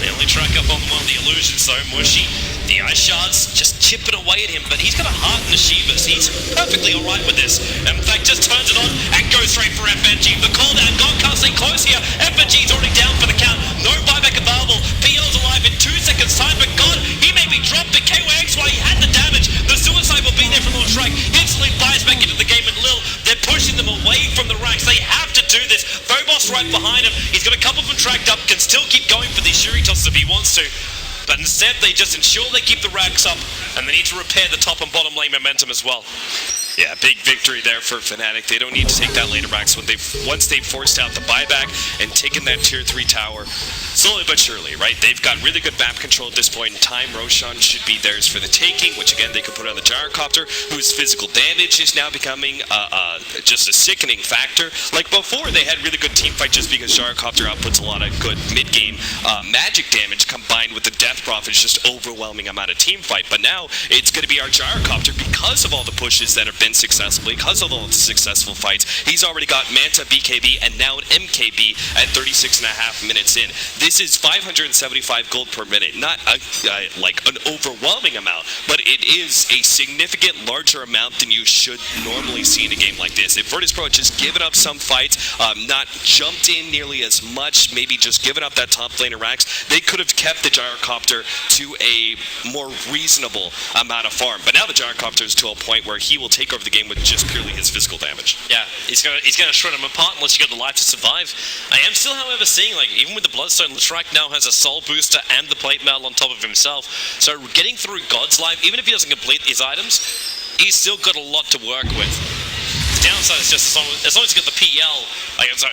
They only track up on one of the illusions, though. Mushy, the Ice Shards just chipping away at him, but he's got a heart in the Shivas. He's perfectly alright with this. In fact, just turns it on and goes straight for FNG. The call down, God can't stay close here. FNG's already down for the count. No buyback available. PL's alive in 2 seconds' time, but God, he may be dropped. But KYXY, he had the damage. The suicide will be there from Lestrak. Instantly buys back into the game, and Lil, they're pushing them away from the racks. They have to do this. Phobos right behind him. He's got a couple of them tracked up, can still keep going for these Shuri tosses if he wants to. But instead, they just ensure they keep the racks up, and they need to repair the top and bottom lane momentum as well. Yeah, big victory there for Fnatic. They don't need to take that later backs once they've forced out the buyback and taken that tier 3 tower. Slowly but surely, right? They've got really good map control at this point in time. Roshan should be theirs for the taking, which again they can put on the Gyrocopter, whose physical damage is now becoming just a sickening factor. Like before, they had really good team fight just because Gyrocopter outputs a lot of good mid-game magic damage combined with the Death Prophet's just overwhelming amount of team fight. But now it's going to be our Gyrocopter because of all the pushes that have been successful, because of all the successful fights. He's already got Manta, BKB, and now an MKB at 36.5 minutes in. This is 575 gold per minute. Not like an overwhelming amount, but it is a significant larger amount than you should normally see in a game like this. If Virtus.pro had just given up some fights, not jumped in nearly as much, maybe just given up that top laner racks, they could have kept the Gyrocopter to a more reasonable amount of farm. But now the Gyrocopter is to a point where he will take over the game with just purely his physical damage. Yeah, he's gonna shred him apart unless you got the life to survive. I am still, however, seeing, like, even with the Bloodstone, Leshrac now has a soul booster and the plate mail on top of himself. So getting through God's life, even if he doesn't complete these items, he's still got a lot to work with. The downside is just as long as you got the PL,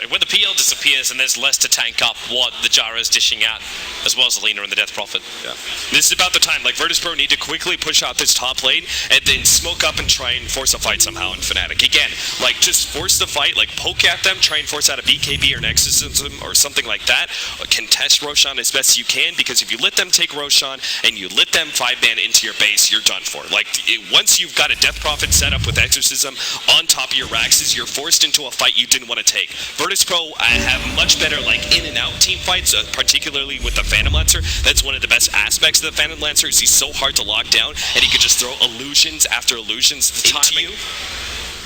when the PL disappears and there's less to tank up what the Jara is dishing out, as well as the Lina and the Death Prophet. Yeah. This is about the time. Like, Virtus.pro need to quickly push out this top lane and then smoke up and try and force a fight somehow in Fnatic. Again, like, just force the fight, like, poke at them, try and force out a BKB or an Exorcism or something like that. Contest Roshan as best you can, because if you let them take Roshan and you let them 5-man into your base, you're done for. Like, once you've got a Death Prophet set up with Exorcism on top of your Raxes, you're forced into a fight you didn't want to take. Virtus.pro have much better, like, in and out team fights, particularly with the Phantom Lancer. That's one of the best aspects of the Phantom Lancer, is he's so hard to lock down, and he could just throw illusions after illusions into you.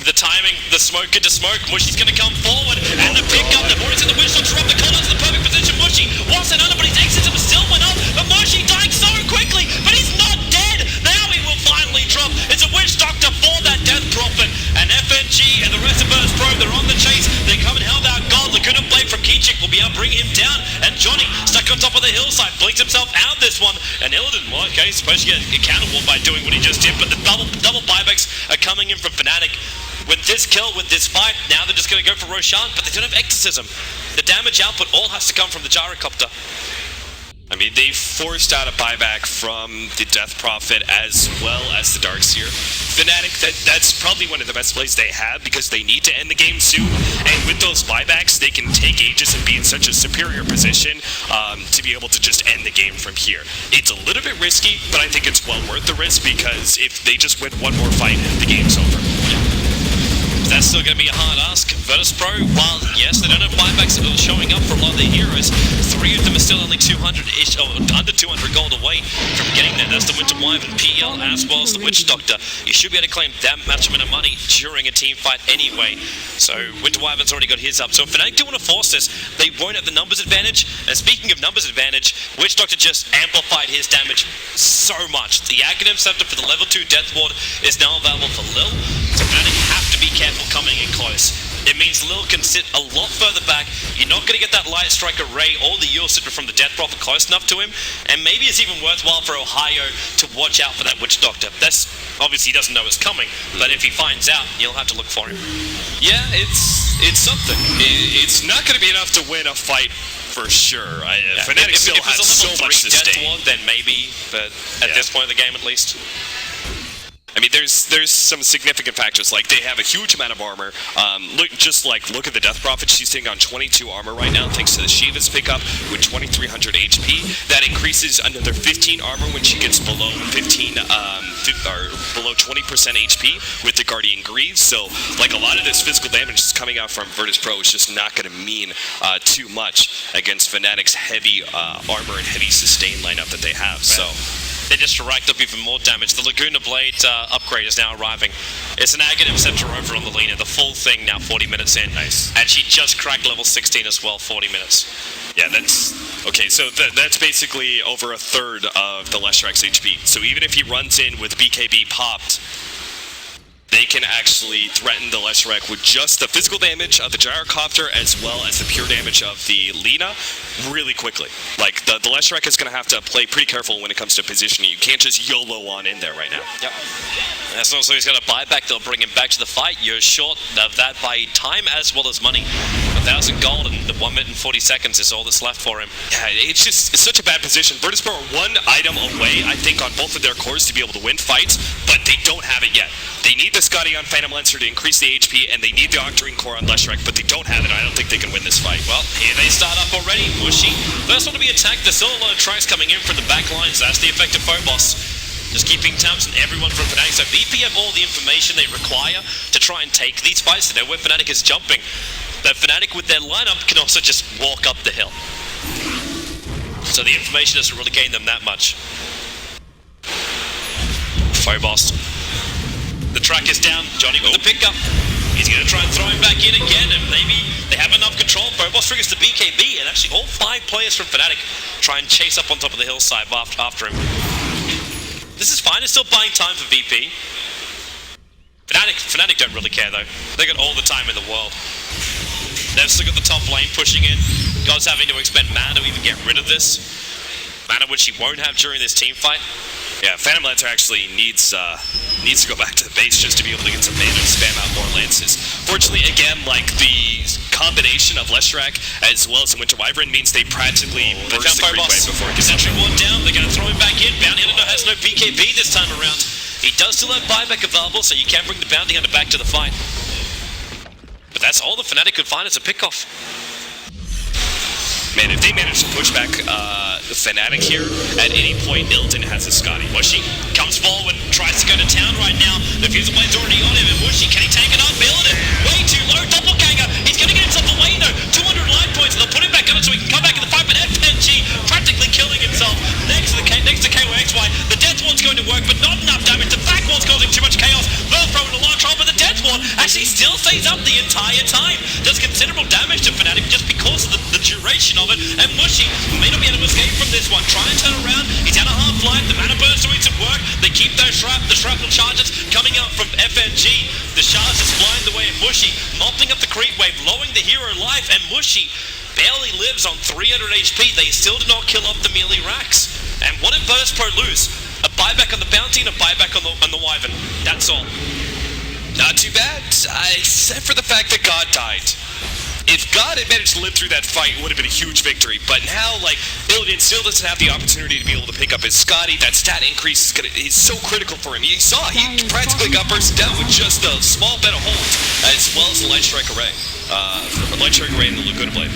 The timing, the smoke into smoke. Mushi's going to come forward, and the pick up. The Warriors in the Witch Doctor up the corner to the perfect position. Mushi wants another, but his exit still went up. But Mushi dying so quickly, but he's not dead. Now he will finally drop. It's a Witch Doctor for that Death Prophet. And FNG and the rest of Virtus.pro, they're on the chase. They come and held out God. Laguna Blade from Kichik will be able to bring him down. And Johnny, stuck on top of the hillside, blinks himself out this one. And Illidan, well, okay, he's supposed to get a counter wall by doing what he just did, but the double buybacks are coming in from Fnatic. With this kill, with this fight, now they're just going to go for Roshan, but they don't have Exorcism. The damage output all has to come from the Gyrocopter. I mean, they forced out a buyback from the Death Prophet as well as the Darkseer. Fnatic, that's probably one of the best plays they have, because they need to end the game soon, and with those buybacks, they can take Aegis and be in such a superior position to be able to just end the game from here. It's a little bit risky, but I think it's well worth the risk, because if they just win one more fight, the game's over. That's still going to be a hard ask. Virtus.pro, while yes, they don't have buybacks showing up for a lot of their heroes, 3 of them are still only 200-ish, or under 200 gold away from getting there. That's the Winter Wyvern, PL, as well as the Witch Doctor. You should be able to claim that much amount of money during a team fight anyway. So Winter Wyvern's already got his up. So if Fnatic do want to force this, they won't have the numbers advantage. And speaking of numbers advantage, Witch Doctor just amplified his damage so much. The Aghanim Scepter for the level 2 Death Ward is now available for Lil. So Fnatic have to be careful coming in close. It means Lil can sit a lot further back. You're not going to get that Light Striker Ray or the Yule Scepter from the Death Prophet close enough to him, and maybe it's even worthwhile for Ohio to watch out for that Witch Doctor. That's obviously he doesn't know it's coming, but if he finds out, you'll have to look for him. Yeah, it's something. It's not going to be enough to win a fight for sure. Fnatic still has so much to stake. Then maybe, but at this point of the game at least. I mean, there's some significant factors. Like, they have a huge amount of armor. Look at the Death Prophet. She's sitting on 22 armor right now, thanks to the Shiva's pickup with 2,300 HP. That increases another 15 armor when she gets below 15, or below 20% HP with the Guardian Greaves. So, like, a lot of this physical damage is coming out from Virtus.pro. It's just not going to mean too much against Fnatic's heavy armor and heavy sustain lineup that they have. So. They just racked up even more damage. The Laguna Blade upgrade is now arriving. It's an Aghanim Scepter over on the Lina. The full thing now 40 minutes in. Nice. And she just cracked level 16 as well, 40 minutes. Yeah, that's... Okay, so that's basically over a third of the Leshrac's HP. So even if he runs in with BKB popped, they can actually threaten the Leshrac with just the physical damage of the Gyrocopter as well as the pure damage of the Lina really quickly. Like, the Leshrac is going to have to play pretty careful when it comes to positioning. You can't just YOLO on in there right now. Yep. That's also he's got a buyback. They'll bring him back to the fight. You're short of that by time as well as money. 1,000 gold and the 1 minute and 40 seconds is all that's left for him. Yeah, it's such a bad position. Virtus.pro are one item away, I think, on both of their cores to be able to win fights, but they don't have it yet. They need the Scotty on Phantom Lancer to increase the HP, and they need the Octarine core on Leshrac, but they don't have it. I don't think they can win this fight. Well, here they start up already. Mushy, first one to be attacked. There's still a lot of tracks coming in from the back lines. That's the effect of Phobos. Just keeping tabs on everyone from Fnatic. So VP have all the information they require to try and take these fights. They know where Fnatic is jumping. But Fnatic with their lineup can also just walk up the hill. So the information doesn't really gain them that much. Phobos. The track is down. Johnny with the pickup. He's going to try and throw him back in again, and maybe they have enough control. Phobos triggers the BKB, and actually all 5 players from Fnatic try and chase up on top of the hillside after him. This is fine. It's still buying time for VP. Fnatic don't really care, though. They got all the time in the world. They've still got the top lane pushing in. God's having to expend mana to even get rid of this. Mana which he won't have during this team fight. Yeah, Phantom Lancer actually needs to go back to the base just to be able to get some mana and spam out more lances. Fortunately, again, like the combination of Leshrac as well as the Winter Wyvern means they practically burst the creep wave before it gets Sentry ward down. They're going to throw him back in. Bounty Hunter has no BKB this time around. He does still have buyback available, so you can bring the Bounty Hunter back to the fight. But that's all the Fnatic could find as a pickoff. Man, if they manage to push back Fnatic here, at any point, Illidan has a Scotty. Mushy comes forward, tries to go to town right now. The Fusel Blade's already on him, and Mushy, can he take it up? Illidan, way too low, doppelganger. He's going to get himself away, though. 200 life points, and they'll put him back on it so he can come back in the fight, but FNG practically killing himself next to KOXY. The Death Ward's going to work, but not enough damage. The Back Ward's causing too much chaos. They'll throw in a large troll, but the Death Ward actually still stays up the entire time. Does considerable damage to Fnatic just because of the duration of it, and Mushy may not be able to escape from this one. Try and turn around. He's out of half-life. The mana burst doing some work. They keep those the shrapnel charges coming out from FNG. The shards is flying the way of Mushy, mopping up the creep wave, lowering the hero life, and Mushy barely lives on 300 HP. They still did not kill off the melee racks. And what did Virtus.pro lose? A buyback on the bounty and a buyback on the Wyvern. That's all. Not too bad, except for the fact that God died. If God had managed to live through that fight, it would have been a huge victory. But now, like, Illidan still doesn't have the opportunity to be able to pick up his Scotty. That stat increase is so critical for him. You saw, he practically got bursted down with just a small bit of hold, as well as the Light Strike Array. Light Strike Array and the Laguna Blade.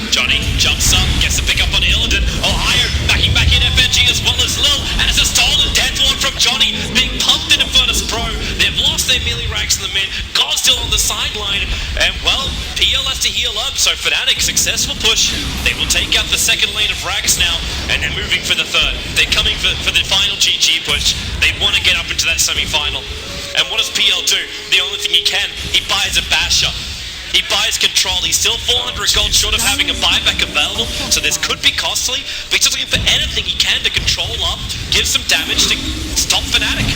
Johnny jumps up, gets the pick up on Illidan. Ohio backing back in FNG as well as Lil, as a stolen Death Ward from Johnny being pumped into Virtus.pro. They've lost their melee racks in the mid. God's still on the sideline, and well, PL has to heal up. So Fnatic, successful push. They will take out the second lane of racks now, and they're moving for the third. They're coming for the final GG push. They want to get up into that semi-final. And what does PL do? The only thing he can, he buys a Basher. He buys control. He's still 400 gold short of having a buyback available, so this could be costly, but he's just looking for anything he can to control up, give some damage to stop Fnatic.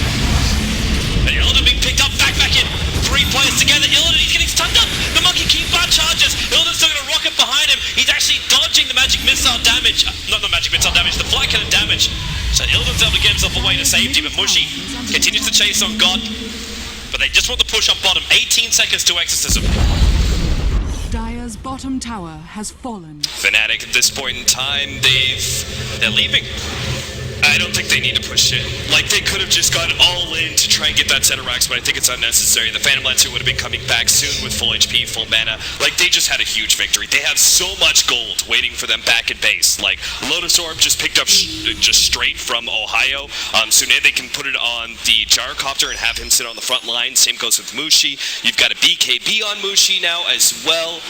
And Illidan being picked up, back in. 3 players together. Illidan, he's getting stunned up. The Monkey King bar charges. Illidan's still going to rocket behind him. He's actually dodging the magic missile damage. Not the magic missile damage, the flight cannon damage. So Illidan's able to get himself away to safety, but Mushy continues to chase on God. But they just want to push up bottom. 18 seconds to Exorcism. Dire's bottom tower has fallen. Fnatic at this point in time, they're leaving. I don't think they need to push it. Like, they could have just gone all in to try and get that set of racks, but I think it's unnecessary. The Phantom Lancer would have been coming back soon with full HP, full mana. Like, they just had a huge victory. They have so much gold waiting for them back at base. Like, Lotus Orb just picked up just straight from Ohio. So now they can put it on the Gyrocopter and have him sit on the front line. Same goes with Mushi. You've got a BKB on Mushi now as well.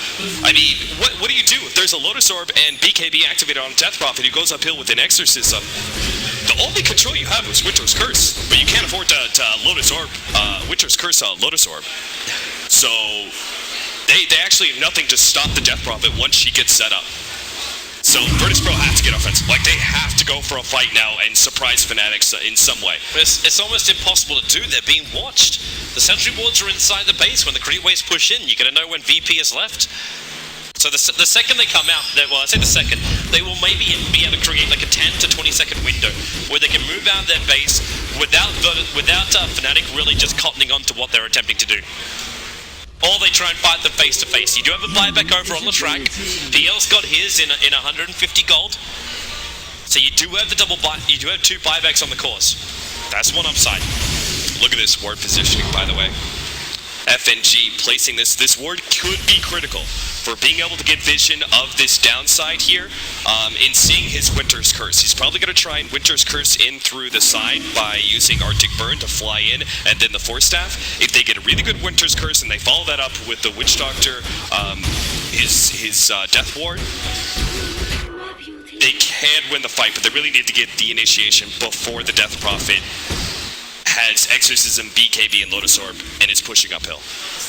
I mean, what do you do? If there's a Lotus Orb and BKB activated on Death Prophet who goes uphill with an Exorcism, the only control you have is Winter's Curse, but you can't afford to Lotus Orb, Winter's Curse Lotus Orb. So they actually have nothing to stop the Death Prophet once she gets set up. So Virtus Pro have to get offensive. Like, they have to go for a fight now and surprise Fnatic in some way. It's almost impossible to do. They're being watched. The sentry wards are inside the base. When the creep waves push in, you're going to know when VP is left. So the second they come out, well, I say the second, they will maybe be able to create like a 10 to 20 second window where they can move out their base without Fnatic really just cottoning on to what they're attempting to do. Or they try and fight them face to face. You do have a buyback over on the track. PL's got his in 150 gold. So you do have the you do have 2 buybacks on the course. That's one upside. Look at this ward positioning, by the way. FNG placing this ward could be critical for being able to get vision of this downside here in seeing his Winter's Curse. He's probably going to try and Winter's Curse in through the side by using Arctic Burn to fly in and then the Force Staff. If they get a really good Winter's Curse and they follow that up with the Witch Doctor, his Death Ward, they can win the fight, but they really need to get the initiation before the Death Prophet has Exorcism, BKB, and Lotus Orb, and it's pushing uphill.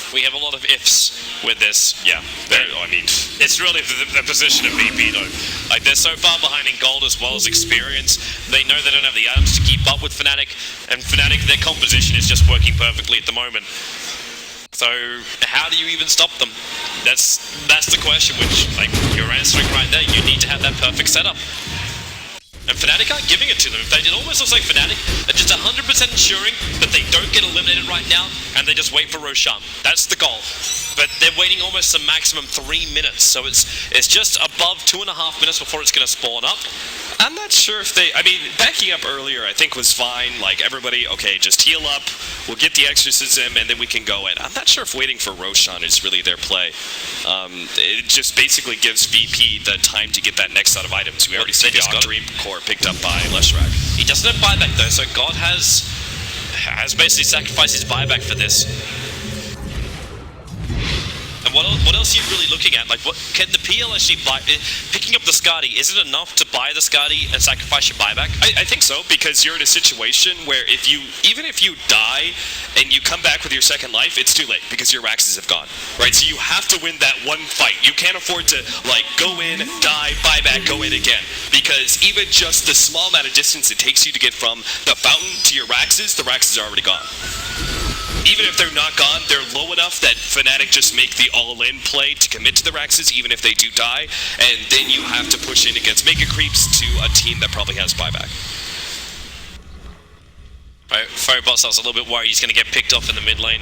We have a lot of ifs with this. Yeah, I mean, it's really the position of VP though. Like, they're so far behind in gold as well as experience. They know they don't have the items to keep up with Fnatic, and Fnatic, their composition is just working perfectly at the moment. So how do you even stop them? That's the question, which, like, you're answering right there. You need to have that perfect setup. And Fnatic aren't giving it to them. It almost looks like Fnatic are just 100% ensuring that they don't get eliminated right now, and they just wait for Roshan. That's the goal. But they're waiting almost a maximum 3 minutes, so it's just above 2.5 minutes before it's going to spawn up. I'm not sure if I mean, backing up earlier I think was fine. Like, everybody, okay, just heal up, we'll get the Exorcism, and then we can go in. I'm not sure if waiting for Roshan is really their play. It just basically gives VP the time to get that next set of items. We already see the Octarine Core picked up by Leshrac. He doesn't have buyback though, so God has basically sacrificed his buyback for this. And what else are you really looking at? Like, what can the PL actually buy? Picking up the Skadi, is it enough to buy the Skadi and sacrifice your buyback? I think so, because you're in a situation where even if you die and you come back with your second life, it's too late because your Raxes have gone, right? So you have to win that one fight. You can't afford to, like, go in, die, buy back, go in again, because even just the small amount of distance it takes you to get from the fountain to your Raxes, the Raxes are already gone. Even if they're not gone, they're low enough that Fnatic just make the all-in play to commit to the Raxes, even if they do die, and then you have to push in against Mega Creeps to a team that probably has buyback. Right, Phobos, I was a little bit worried he's going to get picked off in the mid lane.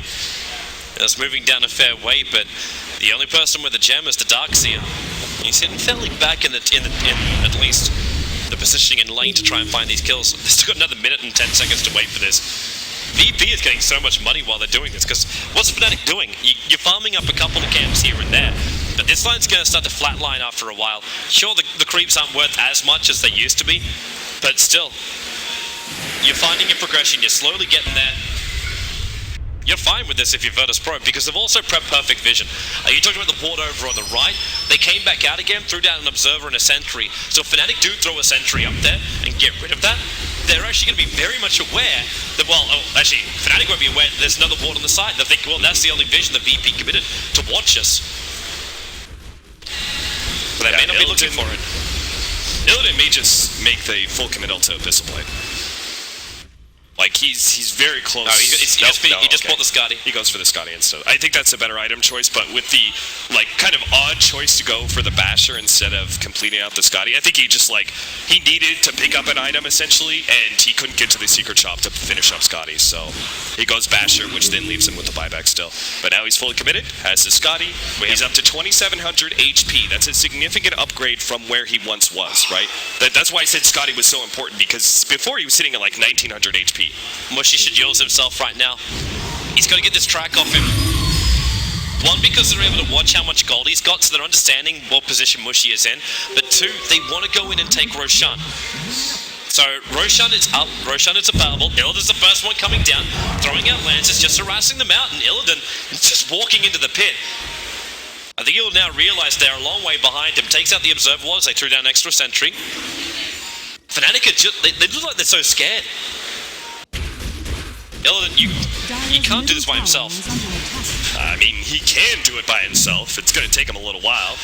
It's moving down a fair way, but the only person with a gem is the Darkseer. He's sitting fairly back in at least the positioning in lane to try and find these kills. They've still got another minute and 10 seconds to wait for this. VP is getting so much money while they're doing this, because what's Fnatic doing? You're farming up a couple of camps here and there, but this line's going to start to flatline after a while. Sure, the creeps aren't worth as much as they used to be, but still, you're finding your progression, you're slowly getting there. You're fine with this if you're Virtus Pro, because they've also prepped perfect vision. You talked about the ward over on the right. They came back out again, threw down an observer and a sentry. So if Fnatic do throw a sentry up there and get rid of that, they're actually going to be very much aware that, well, actually, Fnatic won't be aware that there's another ward on the side. They'll think, well, that's the only vision the VP committed to watch us. But they may not be looking for it. Illidan may just make the full committal to Abyssal Blade. Like, he's very close. No, he just bought the Skadi. He goes for the Skadi instead. I think that's a better item choice, but with the, like, kind of odd choice to go for the Basher instead of completing out the Skadi, I think he just, like, he needed to pick up an item, essentially, and he couldn't get to the secret shop to finish up Skadi, so he goes Basher, which then leaves him with the buyback still. But now he's fully committed, has the Skadi, he's up to 2,700 HP. That's a significant upgrade from where he once was, right? That's why I said Skadi was so important, because before he was sitting at, like, 1,900 HP. Mushy should use himself right now. He's got to get this track off him. One, because they're able to watch how much gold he's got, so they're understanding what position Mushy is in. But two, they want to go in and take Roshan. So Roshan is up, Roshan is available. Illidan's the first one coming down, throwing out lances, just harassing them out, and Illidan is just walking into the pit. I think he'll now realize they're a long way behind him. Takes out the observer wall as they threw down an extra sentry. Fnatic are just, they look like they're so scared. Illidan, you can't do this by himself. mean, he can do it by himself. It's going to take him a little while.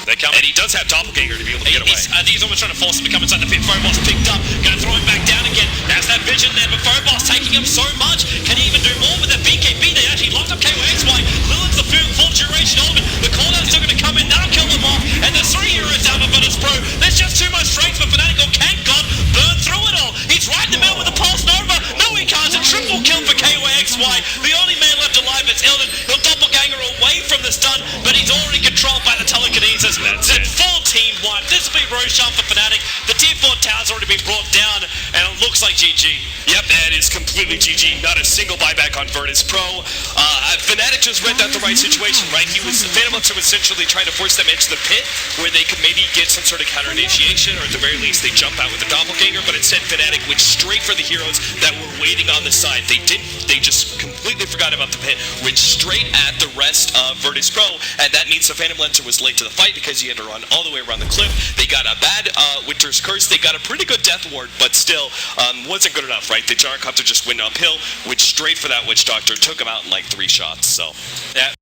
They come. And he does have Doppelganger to be able to get away. I think he's almost trying to force him to come inside the pit. Phobos picked up, going to throw him back down again. There's that vision there, but Phobos taking him so much. Can he even do more with that BKB? They actually locked up KOXY. Lilith's the full duration element. The callout's still going to come in. That'll kill them off. And there's 3 heroes down for Virtus Pro. There's just too much strength for Fnatic. Can God burn through it all? He's right in the middle with the Pulse Nova. No, he can't. A triple kill for KOXY. The only man left alive is Ilden. He'll Doppelganger away from the stun, but he's already controlled by the telekinesis. That's It's it. full team wipe. This will be Roshan for Fnatic. The tier 4 tower's already been brought down, and it looks like GG. Yep, that is completely GG. Not a single buyback on Virtus Pro. Fnatic just read that the right situation, right? Phantom Lancer was essentially trying to force them into the pit where they could maybe get some sort of counter initiation, or at the very least they jump out with the Doppelganger, but instead Fnatic went straight for the heroes that were waiting on the side. They just completely forgot about the pit, went straight at the rest of Virtus Pro, and that means the Phantom Lancer was late to the fight because he had to run all the way around the cliff. They got a bad Winter's Curse. They got a pretty good Death Ward, but still wasn't good enough, right? The Gyrocopter just went uphill, went straight for that Witch Doctor, took him out in like 3 shots. So, Yeah.